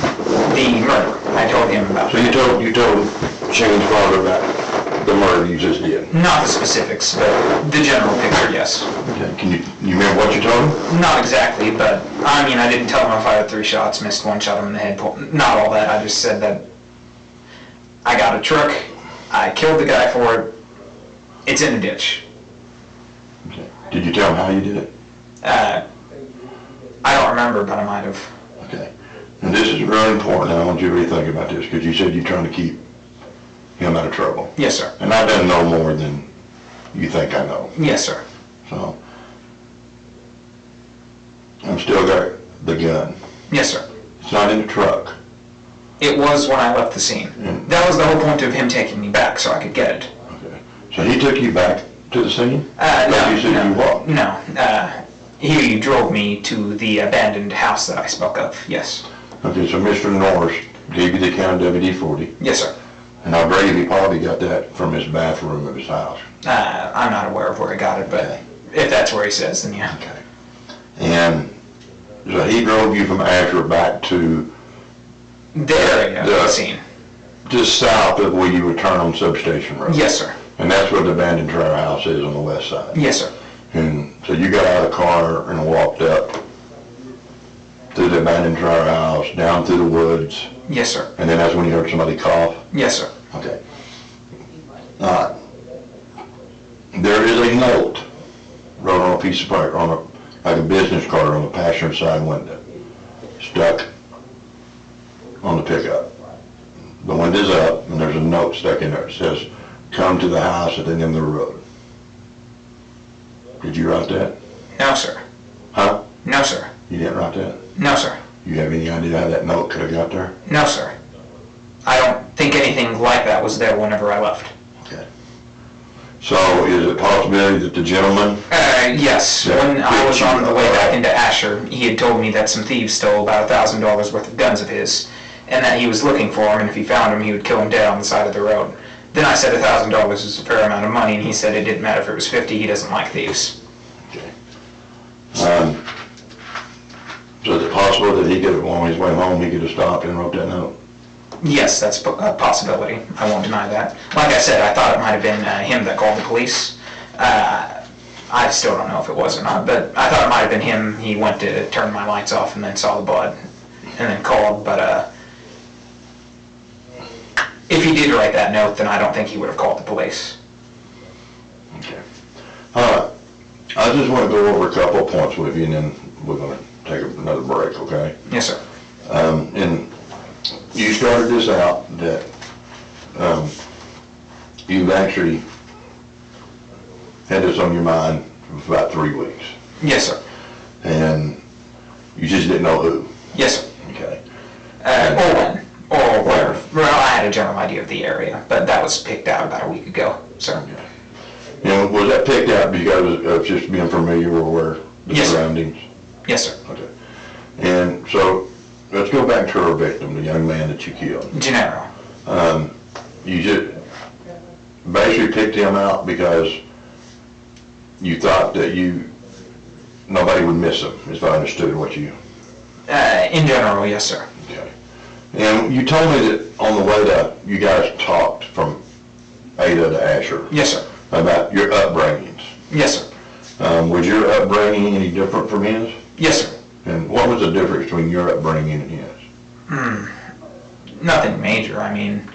The murder. I told him about So you told Shane's father about the murder you just did? not the specifics, but the general picture, yes. Okay, can you remember what you told him? Not exactly, but I mean, I didn't tell him I fired 3 shots, missed 1, shot him in the head. Not all that. I just said that I got a truck, I killed the guy for it, it's in a ditch. Okay. Did you tell him how you did it? I don't remember, but I might have. Okay. And this is really important, and I want you to really think about this, because you said you're trying to keep him out of trouble. Yes, sir. And I don't know more than you think I know. Yes, sir. So, I'm still got the gun. Yes, sir. It's not in the truck. It was when I left the scene. Mm. That was the whole point of him taking me back, so I could get it. Okay. So he took you back to the scene? No, You said you walked? No. He drove me to the abandoned house that I spoke of, yes. Okay, so Mr. Norris gave you the count of WD-40, Yes, sir. and I believe he probably got that from his bathroom of his house. I'm not aware of where he got it, but Okay. if that's where he says, then yeah. Okay. And so he drove you from Asher back to The area of the scene. just south of where you would turn on Substation Road. Yes, sir. And that's where the abandoned trailer house is on the west side. Yes, sir. And so you got out of the car and walked up to the abandoned trailer house, down through the woods, Yes, sir. and then that's when you heard somebody cough? Yes, sir. Okay. There is a note wrote on a piece of paper, like a business card on the passenger side window, stuck on the pickup. The window's up, and there's a note stuck in there. It says, "Come to the house at the end of the road." Did you write that? No, sir. Huh? No, sir. You didn't write that? No, sir. You have any idea how that note could have got there? No, sir. I don't think anything like that was there whenever I left. Okay. So is it a possibility that the gentleman, Yes. Yeah. When I was on the way back into Asher, he had told me that some thieves stole about $1,000 worth of guns of his, and that he was looking for them, and if he found them, he would kill them dead on the side of the road. Then I said $1,000 is a fair amount of money, and he said it didn't matter if it was 50, he doesn't like thieves. so is it possible that he could have, on his way home, he could have stopped and wrote that note? Yes, that's a possibility. I won't deny that. Like I said, I thought it might have been him that called the police. I still don't know if it was or not, but I thought it might have been him. He went to turn my lights off and then saw the blood and then called, but if he did write that note, then I don't think he would have called the police. Okay. I just want to go over a couple of points with you, and then we're going to take another break, okay? Yes, sir. And you started this out that you've actually had this on your mind for about 3 weeks, Yes, sir. and you just didn't know who, Yes, sir. okay? Or when. Or where. Well, I had a general idea of the area, but that was picked out about a week ago, sir. And was that picked out because of just being familiar with where the Yes, sir. surroundings? Yes, sir. Okay. And so, let's go back to our victim, the young man that you killed. Gennaro. you just basically picked him out because you thought that nobody would miss him, if I understood what you... In general, yes, sir. Okay. And you told me that on the way to, you guys talked from Ada to Asher. Yes, sir. About your upbringings. Yes, sir. Was your upbringing any different from his? Yes, sir. And what was the difference between your upbringing and his? Nothing major. I mean,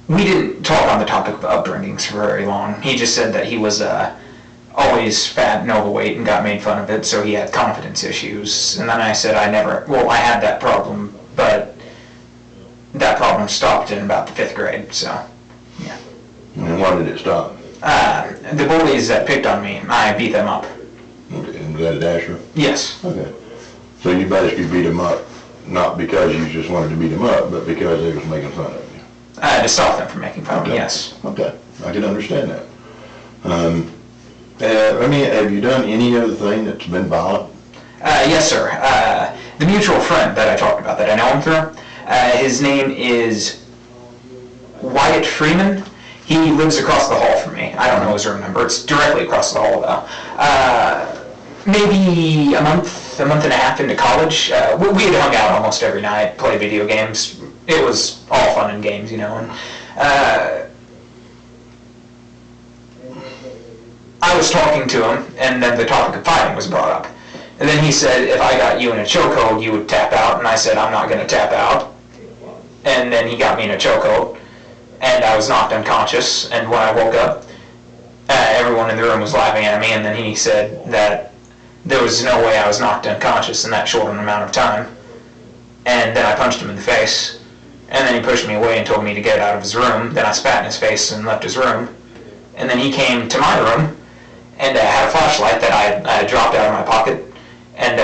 we didn't talk on the topic of upbringings for very long. He just said that he was always fat and overweight and got made fun of it, so he had confidence issues. And then I said I had that problem, but that problem stopped in about the 5th grade, so, yeah. And why did it stop? The bullies that picked on me, I beat them up. Okay. And was that at Asher? Yes. Okay. So you basically beat him up, not because you just wanted to beat him up, but because they was making fun of you. To stop them from making fun of me, yes. Okay, I can understand that. Have you done any other thing that's been violent? Yes, sir. The mutual friend that I talked about, that I know him through, his name is Wyatt Freeman. He lives across the hall from me. I don't know his room number. It's directly across the hall, though. Maybe a month and a half into college, we had hung out almost every night, played video games. It was all fun and games, you know. And I was talking to him, and then the topic of fighting was brought up. And then he said, if I got you in a chokehold, you would tap out. And I said, I'm not going to tap out. And then he got me in a chokehold, and I was knocked unconscious. And when I woke up, everyone in the room was laughing at me. And then he said that there was no way I was knocked unconscious in that short an amount of time. And then I punched him in the face. And then he pushed me away and told me to get out of his room. Then I spat in his face and left his room. And then he came to my room and had a flashlight that I dropped out of my pocket, and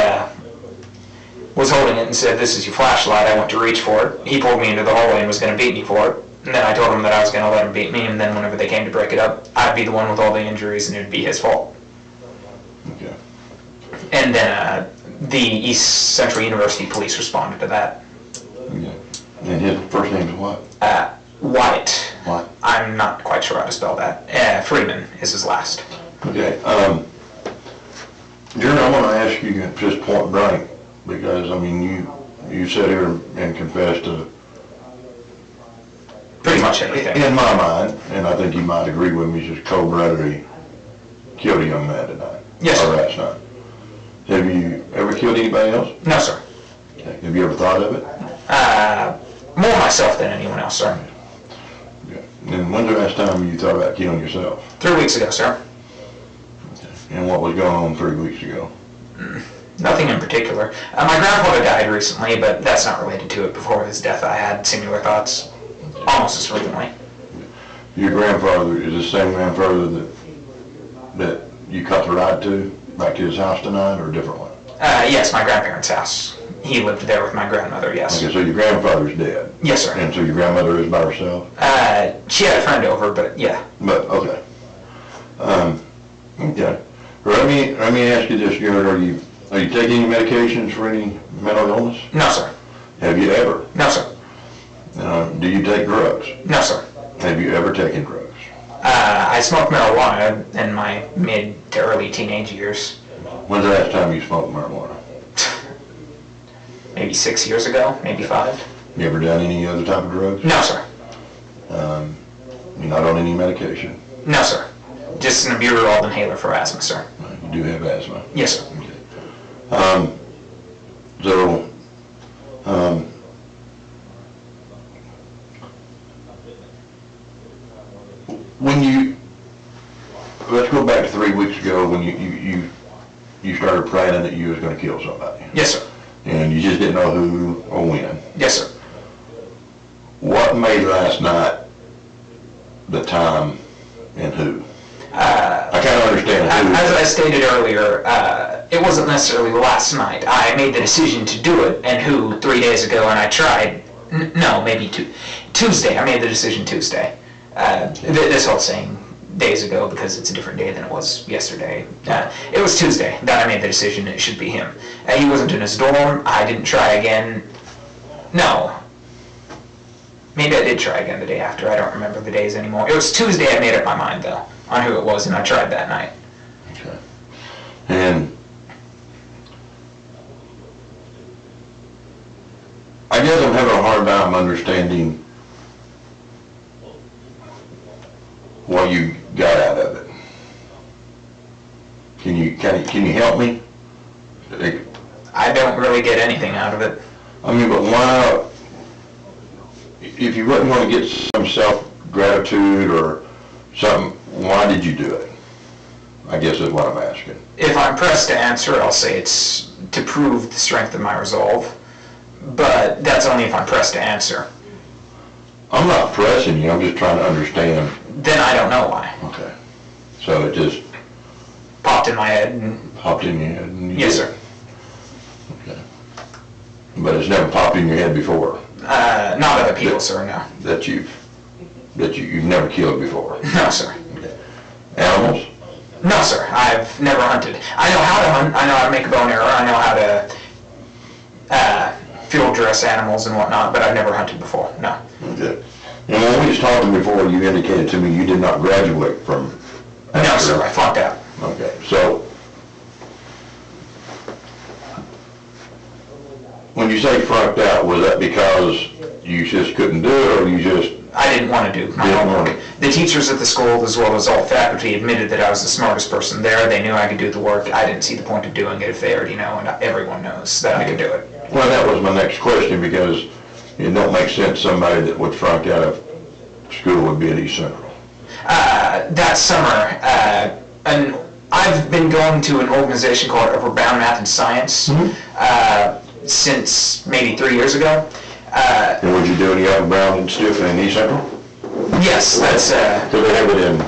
was holding it and said, "This is your flashlight." I went to reach for it. He pulled me into the hallway and was going to beat me for it. And then I told him that I was going to let him beat me, and then whenever they came to break it up, I'd be the one with all the injuries and it would be his fault. Okay. And then the East Central University police responded to that. Okay. And his first name is what? Wyatt. What? I'm not quite sure how to spell that. Freeman is his last. Okay. Jerrod, I want to ask you just point blank, because, I mean, you sat here and confessed to Pretty much everything. in my mind, and I think you might agree with me, just cold-bloodedly killed a young man tonight. Yes, or sir. last night. Have you ever killed anybody else? No, sir. Okay. Have you ever thought of it? More myself than anyone else, sir. Okay. And when's the last time you thought about killing yourself? 3 weeks ago, sir. Okay. And what was going on 3 weeks ago? Nothing in particular. My grandfather died recently, but that's not related to it. Before his death, I had similar thoughts almost as frequently. Your grandfather is the same grandfather that you cut the ride to, back to his house tonight, or a different one? Yes, my grandparents' house. He lived there with my grandmother, yes. Okay, so your grandfather's dead? Yes, sir. And so your grandmother is by herself? She had a friend over, but yeah. But, okay. Okay. Well, let me ask you this, Jerrod, are you taking any medications for any mental illness? No, sir. Have you ever? No, sir. Do you take drugs? No, sir. Have you ever taken drugs? I smoked marijuana in my mid to early teenage years. When's the last time you smoked marijuana? Maybe 6 years ago, maybe 5. You ever done any other type of drugs? No, sir. You're not on any medication? No, sir. Just an albuterol inhaler for asthma, sir. You do have asthma? Yes, sir. Let's go back to 3 weeks ago when you started planning that you was going to kill somebody. Yes, sir. And you just didn't know who or when. Yes, sir. What made last night the time and who? I can't understand who. As I stated earlier, it wasn't necessarily last night. I made the decision to do it, and who 3 days ago, and I tried. No, maybe Tuesday. I made the decision Tuesday. This whole saying days ago because it's a different day than it was yesterday. It was Tuesday that I made the decision it should be him. He wasn't in his dorm. I didn't try again. No. Maybe I did try again the day after. I don't remember the days anymore. It was Tuesday. I made up my mind, though, on who it was, and I tried that night. Okay. And I guess I'm having a hard time understanding what you got out of it. Can you help me? I don't really get anything out of it. I mean, but why, if you wasn't going to get some self-gratitude or something, why did you do it? I guess is what I'm asking. If I'm pressed to answer, I'll say it's to prove the strength of my resolve. But that's only if I'm pressed to answer. I'm not pressing you, I'm just trying to understand. Then I don't know why. Okay. So it just Popped in my head and... popped in your head? And you Yes, did sir. it. Okay. But it's never popped in your head before? Not other people, sir, no. That you've never killed before? No, sir. Animals? No, sir. I've never hunted. I know how to hunt. I know how to make a bow and arrow. I know how to field dress animals and whatnot, but I've never hunted before. No. Okay. And when we was talking before, you indicated to me you did not graduate from... No, sir. I flunked out. Okay, so when you say flunked out, was that because you just couldn't do it, or you just... I didn't want to do my Didn't homework. want The teachers at the school, as well as all faculty, admitted that I was the smartest person there. They knew I could do the work. I didn't see the point of doing it if they already know, and everyone knows that I can do it. Well, that was my next question, because it don't make sense somebody that would flunk out of school would be at East Central. That summer, and I've been going to an organization called Upward Bound Math and Science since maybe 3 years ago. And would you do any Upward Bound and stuff in East Central? Yes, that's... So they have it in...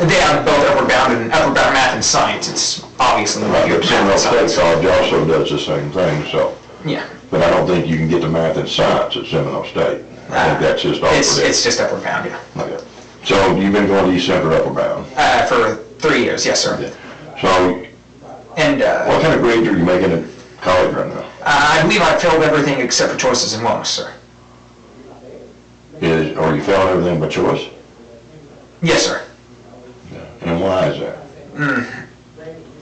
They have both Upward Bound and Upward Bound Math and Science. It's obviously Right, pure but math and Seminole State science. College also does the same thing, so... Yeah. But I don't think you can get to math and science at Seminole State. I think that's just all It's for them. just Upward Bound, yeah. Okay. So you've been going to East Central Upward Bound? For 3 years, yes, sir. So And what kind of grades are you making at college right now? I believe I filled everything except for choices and wellness, sir. Are you failing everything by choice? Yes, sir. And why is that?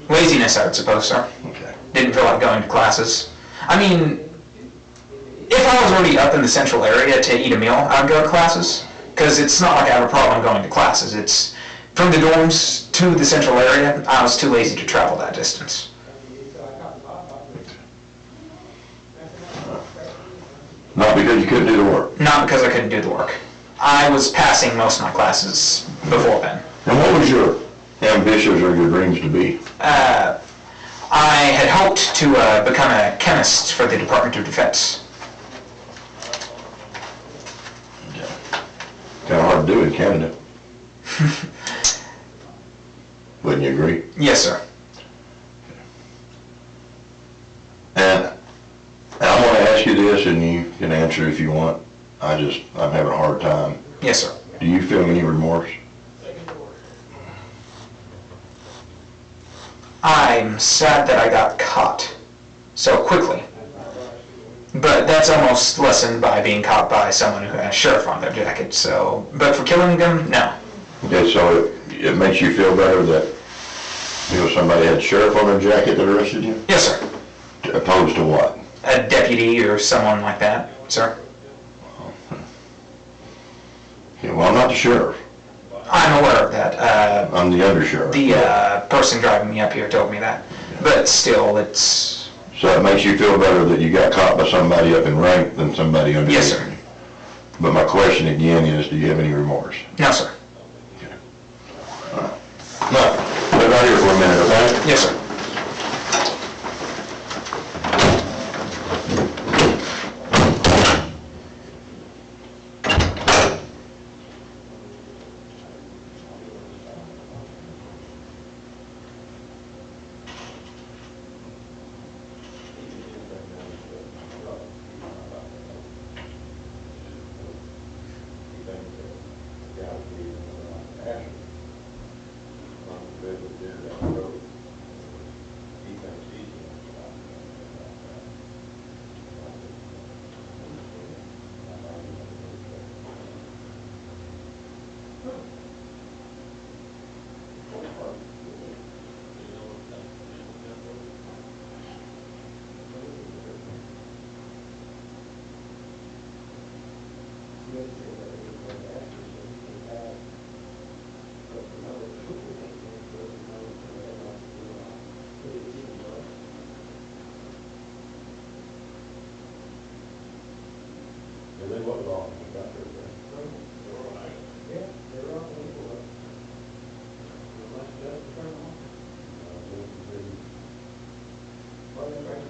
Laziness, I would suppose, sir. Okay. Didn't feel like going to classes. I mean, if I was already up in the central area to eat a meal, I'd go to classes. Because it's not like I have a problem going to classes. It's from the dorms to the central area, I was too lazy to travel that distance. Not because you couldn't do the work. Not because I couldn't do the work. I was passing most of my classes before then. And what was your ambitions or your dreams to be? I had hoped to become a chemist for the Department of Defense. Kind of hard to do in Canada. Wouldn't you agree? Yes, sir. And I'm going to ask you this, and you can answer if you want. I'm having a hard time. Yes, sir. Do you feel any remorse? I'm sad that I got caught so quickly. But that's almost lessened by being caught by someone who has sheriff on their jacket, so... But for killing them, no. Okay, so it makes you feel better that, somebody had sheriff on their jacket that arrested you? Yes, sir. Opposed to what? A deputy or someone like that, sir. Okay, well, I'm not the sheriff. I'm aware of that. I'm the undersheriff. The person driving me up here told me that. But still, it's... So it makes you feel better that you got caught by somebody up in rank than somebody under Yes, you. sir. But my question again is, do you have any remorse? No, sir. No, live out here for a minute, okay? Yes, sir. And then what was all the doctor there? Yeah, they're all equal. Unless you just turn them on. Well, that's right.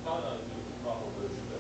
Probably not as good as probably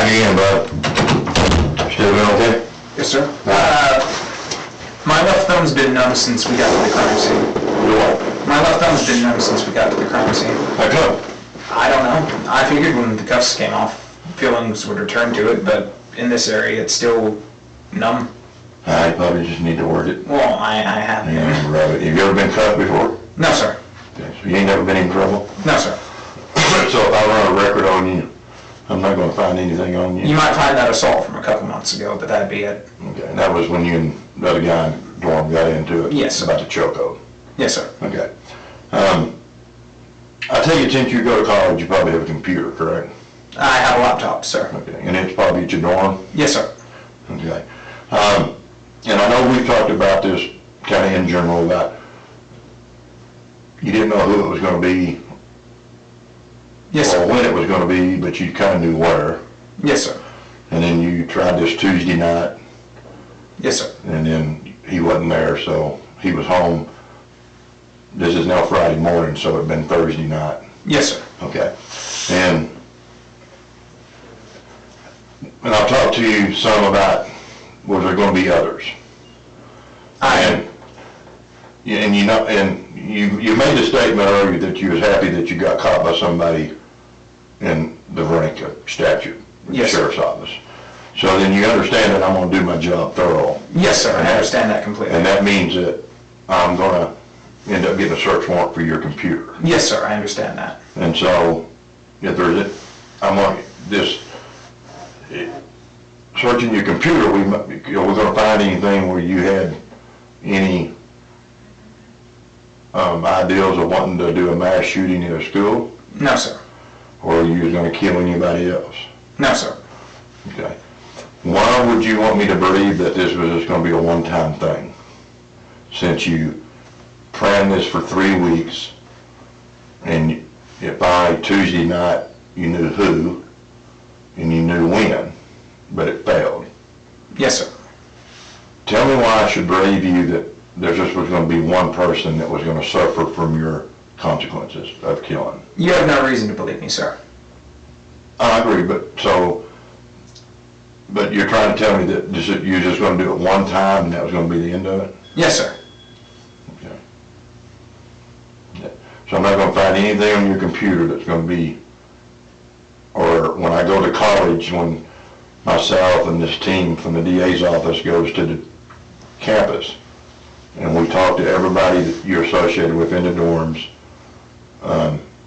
again, bud. Still doing okay? Yes, sir. My left thumb's been numb since we got to the crime scene. Your what? My left thumb's been numb since we got to the crime scene. How come? I don't know. I figured when the cuffs came off, feelings would return to it, but in this area, it's still numb. I probably just need to work it. Well, I have. And rub it. Have you ever been cuffed before? No, sir. Okay, so you ain't never been in trouble? No, sir. So if I run a record on you, I'm not gonna find anything on you? You might find that assault from a couple months ago, but that'd be it. Okay, and that was when you and the other guy in the dorm got into it? Yes, sir. About the chokehold? Yes, sir. Okay. it, since you go to college, you probably have a computer, correct? I have a laptop, sir. Okay, and it's probably at your dorm? Yes, sir. Okay. And I know we've talked about this kind of in general, about you didn't know who it was gonna be Yes, or sir. when it was gonna be, but you kind of knew where. Yes, sir. And then you tried this Tuesday night, Yes, sir. and then he wasn't there, so he was home. This is now Friday morning, so it'd been Thursday night. Yes, sir. Okay. And I'll talk to you some about, was there gonna be others? And you know, and you made a statement earlier that you was happy that you got caught by somebody in the Veronica statute, the Yes, sir. sheriff's office. So then you understand that I'm gonna do my job thorough. Yes, sir. I understand that completely. And that means that I'm gonna end up getting a search warrant for your computer. Yes, sir. I understand that. And so, if there's, I want this, searching your computer, we're gonna find anything where you had any ideas of wanting to do a mass shooting in a school, No, sir. or you was gonna kill anybody else? No, sir. Okay. Why would you want me to believe that this was just gonna be a one-time thing? Since you planned this for 3 weeks, and if by Tuesday night you knew who, and you knew when, but it failed. Yes, sir. Tell me why I should believe you that there just was gonna be one person that was gonna suffer from your consequences of killing. You have no reason to believe me, sir. I agree, but you're trying to tell me that you're just gonna do it one time and that was gonna be the end of it? Yes, sir. Okay. Yeah. So I'm not gonna find anything on your computer that's gonna be, or when I go to college, when myself and this team from the DA's office goes to the campus, and we talk to everybody that you're associated with in the dorms,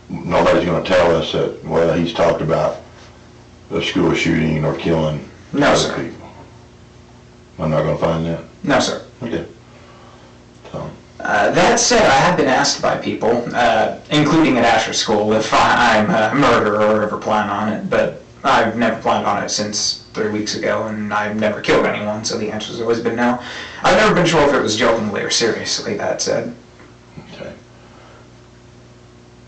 nobody's gonna tell us that, well, he's talked about a school shooting or killing No, other sir. people. I'm not gonna find that? No, sir. Okay. So, That said, I have been asked by people, including at Asher School, if I'm a murderer or ever plan on it, but I've never planned on it since 3 weeks ago, and I've never killed anyone, so the answer's always been no. I've never been sure if it was jokingly or seriously, that said. okay.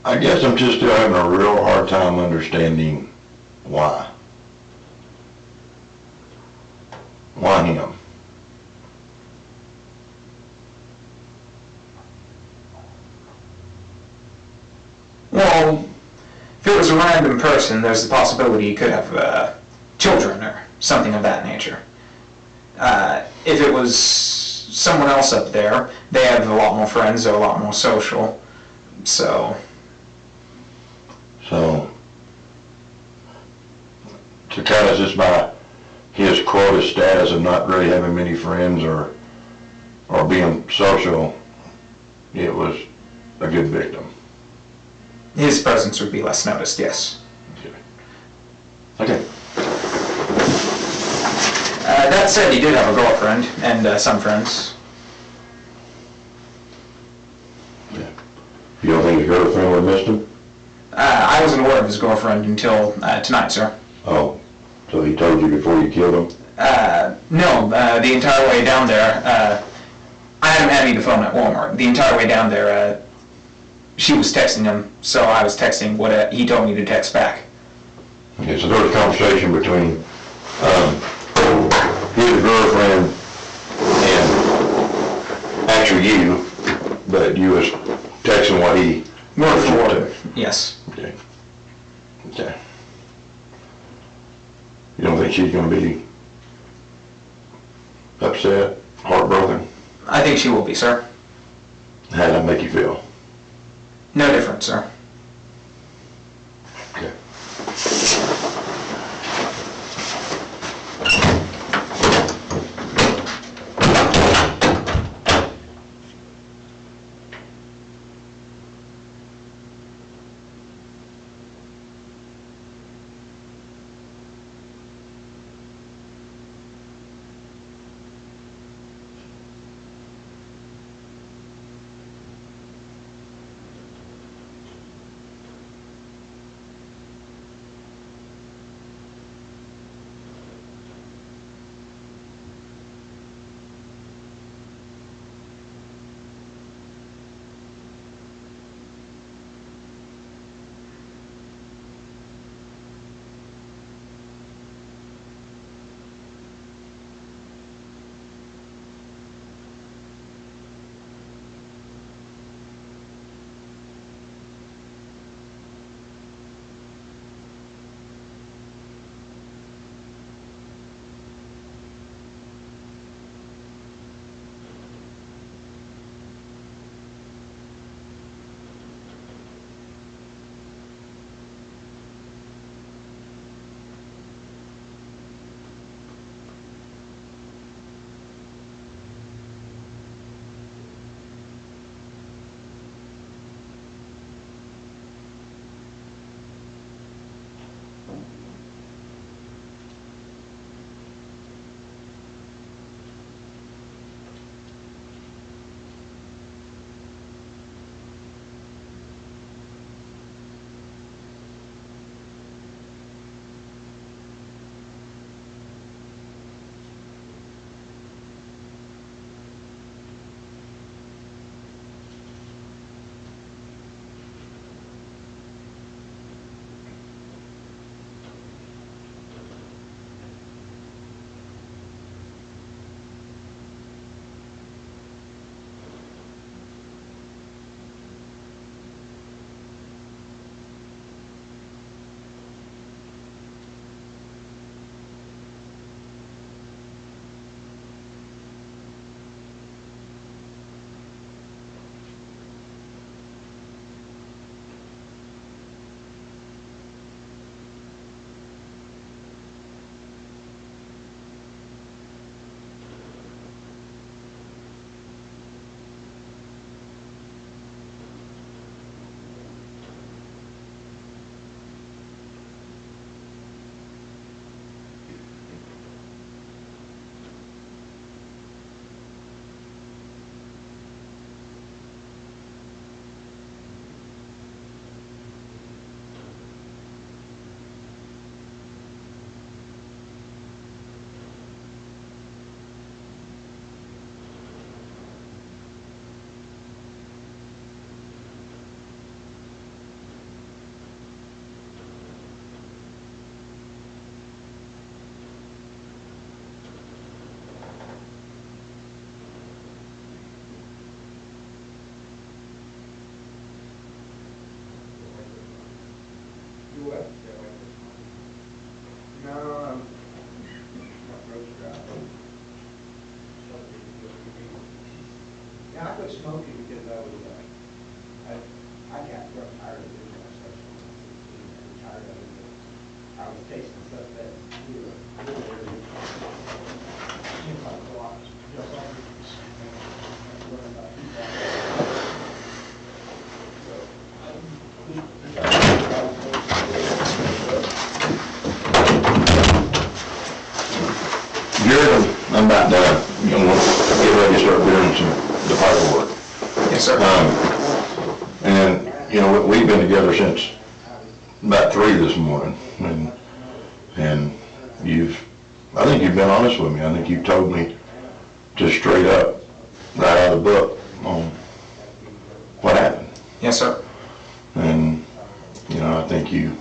I guess I'm just still having a real hard time understanding why. Why him? Well, if it was a random person, there's the possibility he could have children or something of that nature. If it was someone else up there, they have a lot more friends, they're a lot more social, so... So, to kind of just by his quota status of not really having many friends or being social, it was a good victim. His presence would be less noticed, yes. Okay. That said, he did have a girlfriend and some friends. Yeah. You don't think his girlfriend would have missed him? I wasn't aware of his girlfriend until tonight, sir. Oh, so he told you before you killed him? No, the entire way down there, I had him hand me the phone at Walmart. The entire way down there, she was texting him, so I was texting what he told me to text back. Okay, so there was a conversation between his girlfriend and actually you, but you was texting what he... Word for word, yes. Okay. Okay. You don't think she's gonna be upset, heartbroken? I think she will be, sir. How'd that make you feel? No different, sir. Okay. the case and stuff that, you know, seems like a lot, just all these, learn about people. So, Jerrod, I'm about done. You know, get ready to start doing the paperwork. Yes, sir. And, you know, we've been together since about 3 this morning, and I think you've been honest with me. I think you've told me just straight up, right out of the book, on what happened. Yes, sir. And, you know, I think you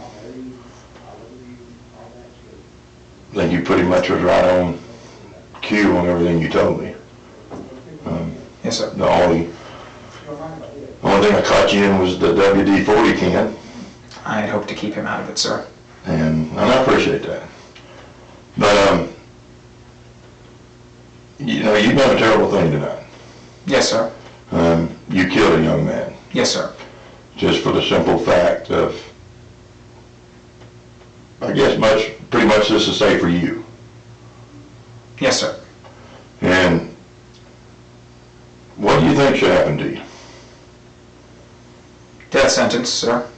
pretty much was right on cue on everything you told me. Yes, sir. The only thing I caught you in was the WD-40 can, I'd hope to keep him out of it, sir. and I appreciate that. But, you know, you've done a terrible thing tonight. Yes, sir. You killed a young man, Yes, sir. just for the simple fact of, I guess pretty much this is safe for you. Yes, sir. And what do you think should happen to you? Death sentence, sir.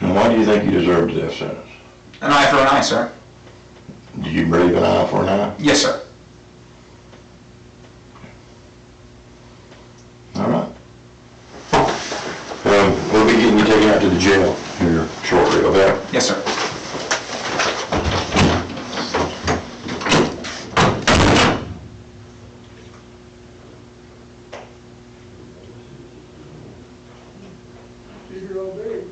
And why do you think you deserve the death sentence? An eye for an eye, sir. Do you believe an eye for an eye? Yes, sir. All right. We'll be getting you taken out to the jail here shortly, okay? Yes, sir. Figure all day.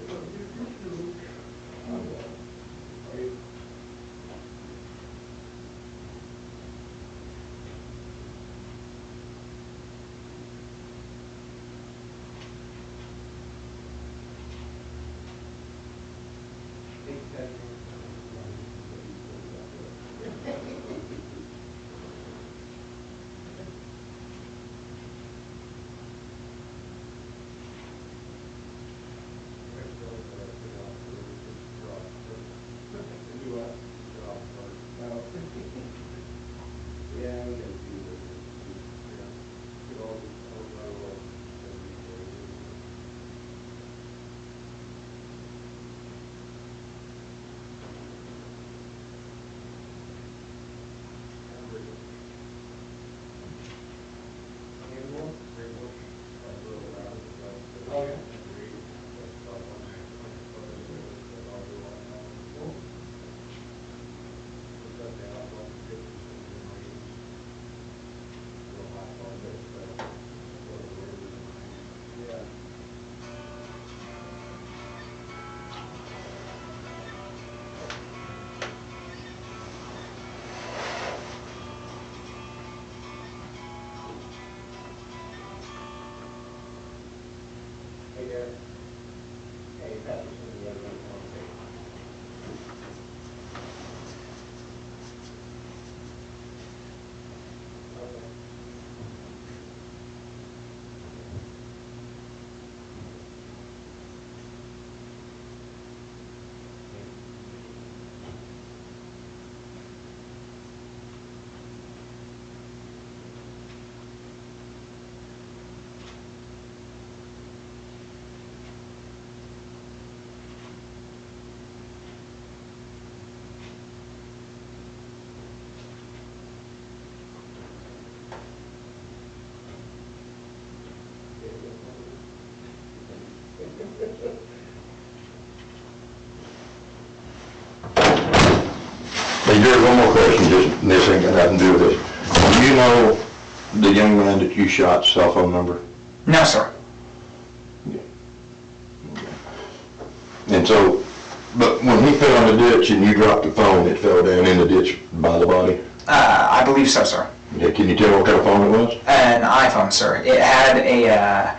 Hey, Derek. Hey, Patrick, the other one. Hey, Jerrod, one more question, just, this ain't got nothing to do with this. Do you know the young man that you shot's cell phone number? No, sir. And so, but when he fell in the ditch and you dropped the phone, it fell down in the ditch by the body? I believe so, sir. Yeah, can you tell what kind of phone it was? An iPhone, sir. It had a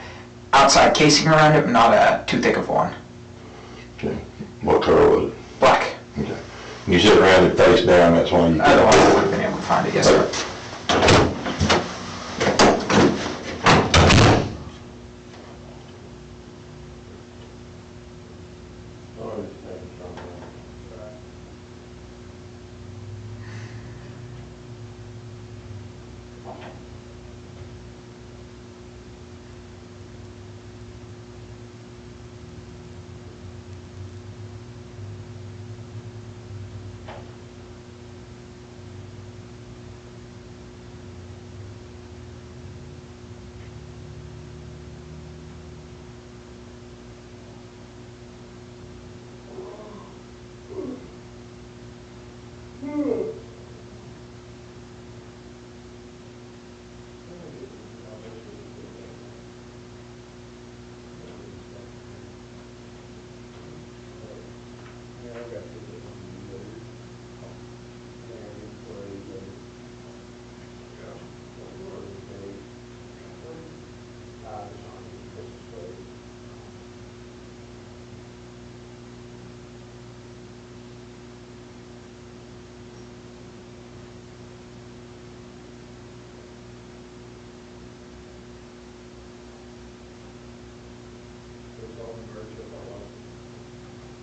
outside casing around it, but not too thick of one. Okay. What color was it? Black. Okay. You said around it face down, that's why you... Otherwise, I would have been able to find it. Yes, sir. got to get on the other. And employee that. It's on Christmas Day. There's all the merge of our life.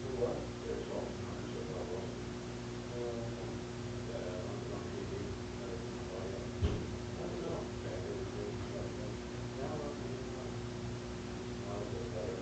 The what? There's all the merge of our life. On TV. I don't know. Now, how's it better?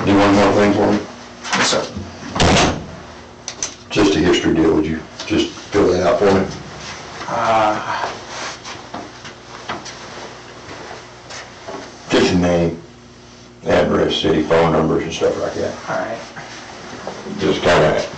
Do one more thing for me? Yes, sir. Just a history deal, would you just fill that out for me? Just your name, address, city, phone numbers and stuff like that. All right. Just kind of.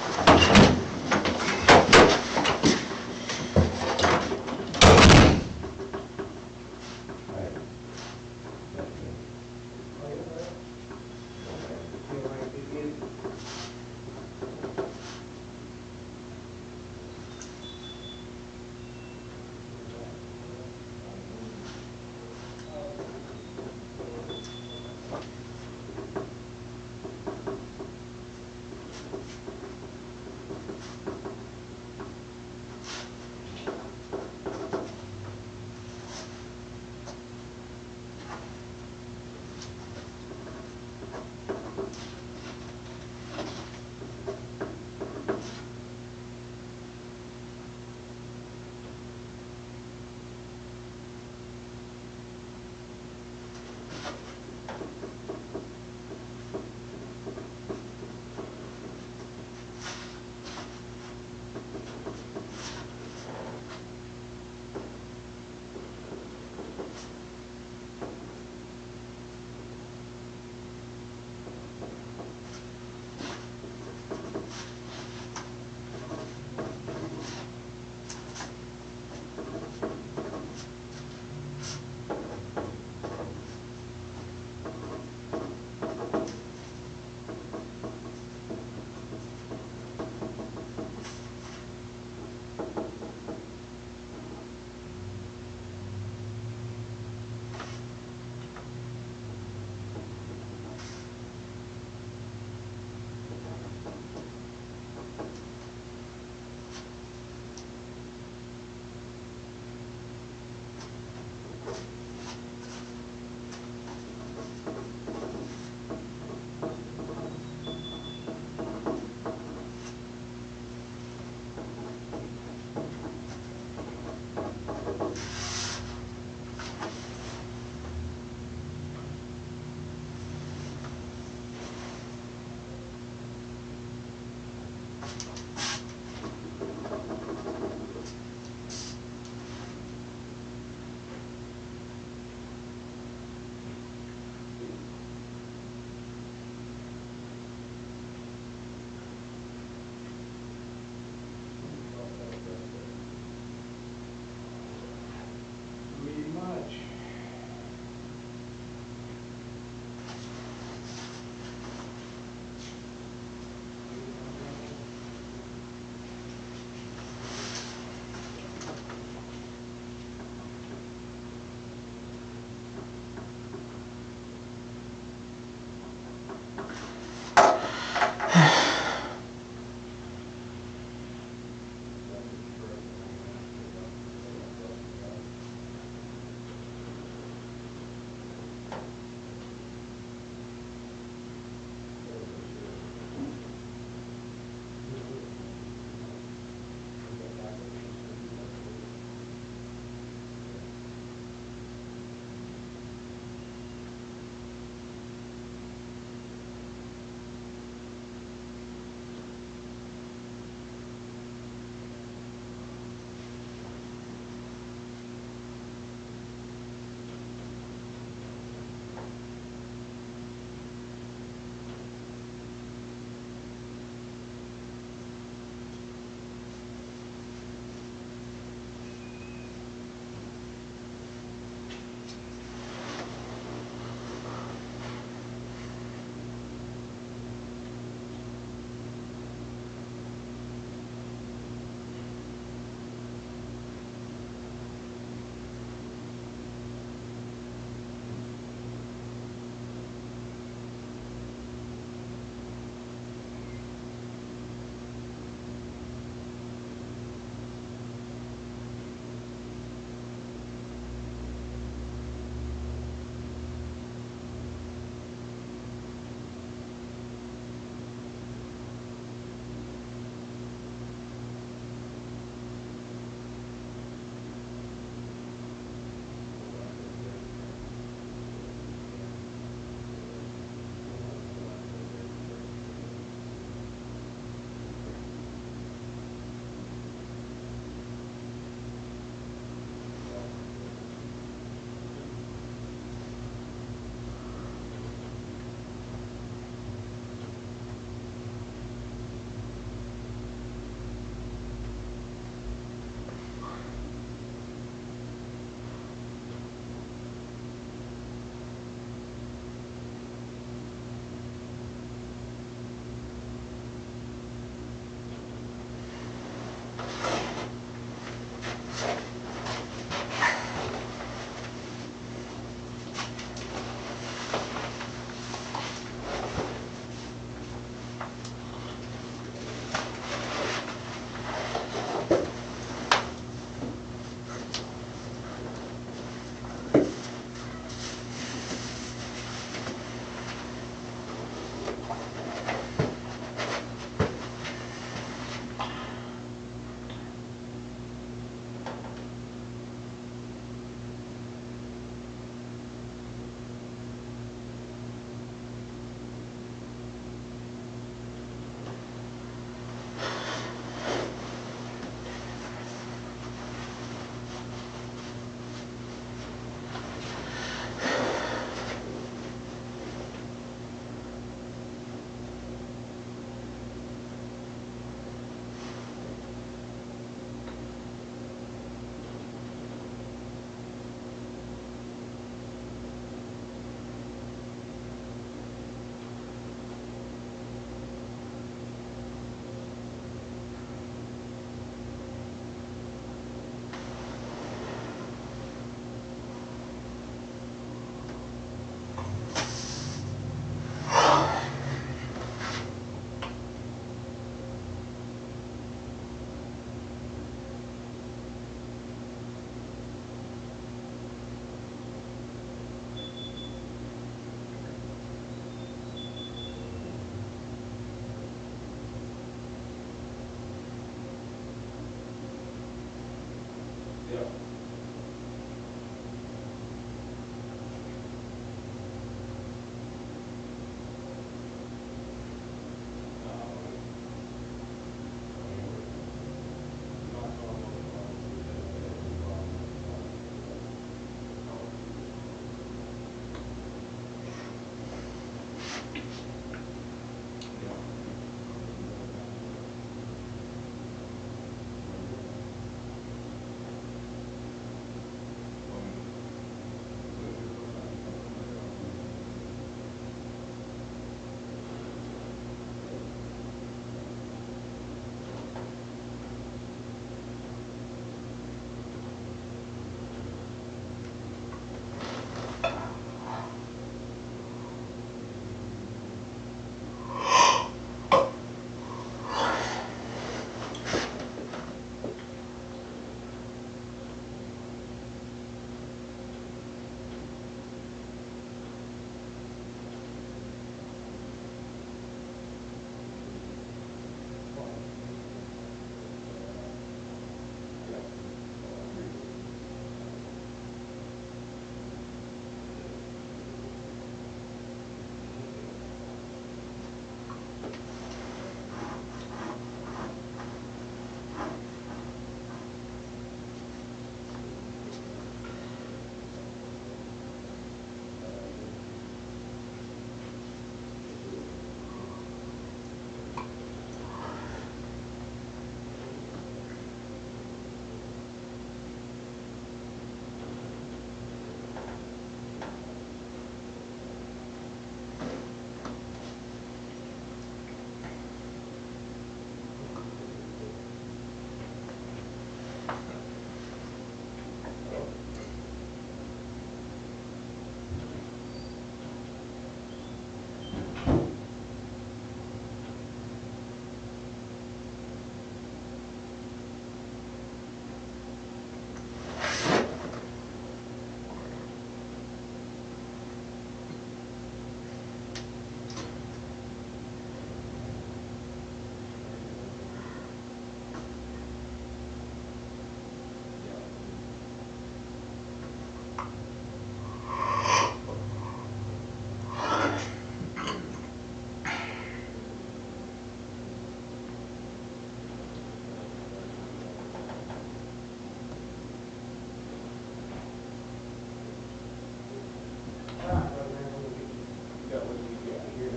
You're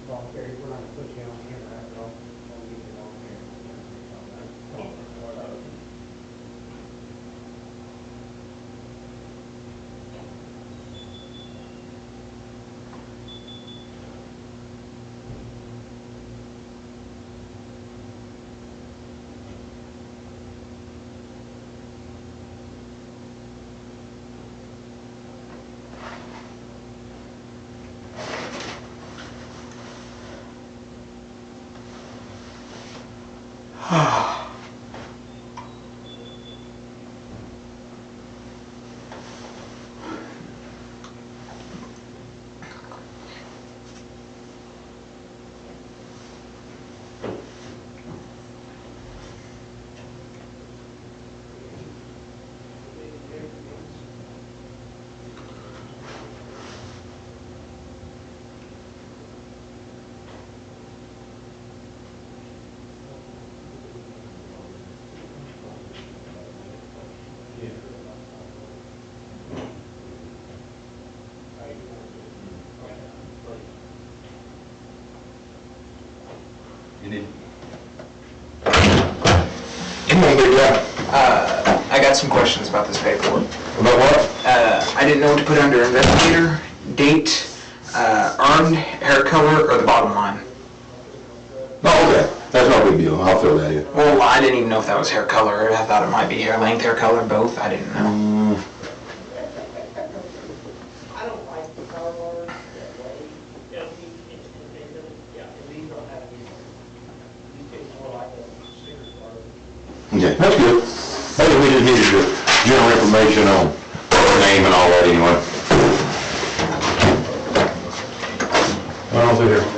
voluntary, we're not gonna put you on camera after all, we'll get you on camera. You need. Come on, big guy. I got some questions about this paperwork. About what? I didn't know what to put under investigator, date, earned, hair color, or the bottom line. Oh, okay. That's no big deal. I'll fill that in. Well, I didn't even know if that was hair color. I thought it might be hair length, hair color, both. I didn't know. I don't like the car bars that way. Yeah, these don't have these things more like a sticker bar. Okay, that's good. Maybe we just needed the general information on name and all that anyway. Well, I'll see here.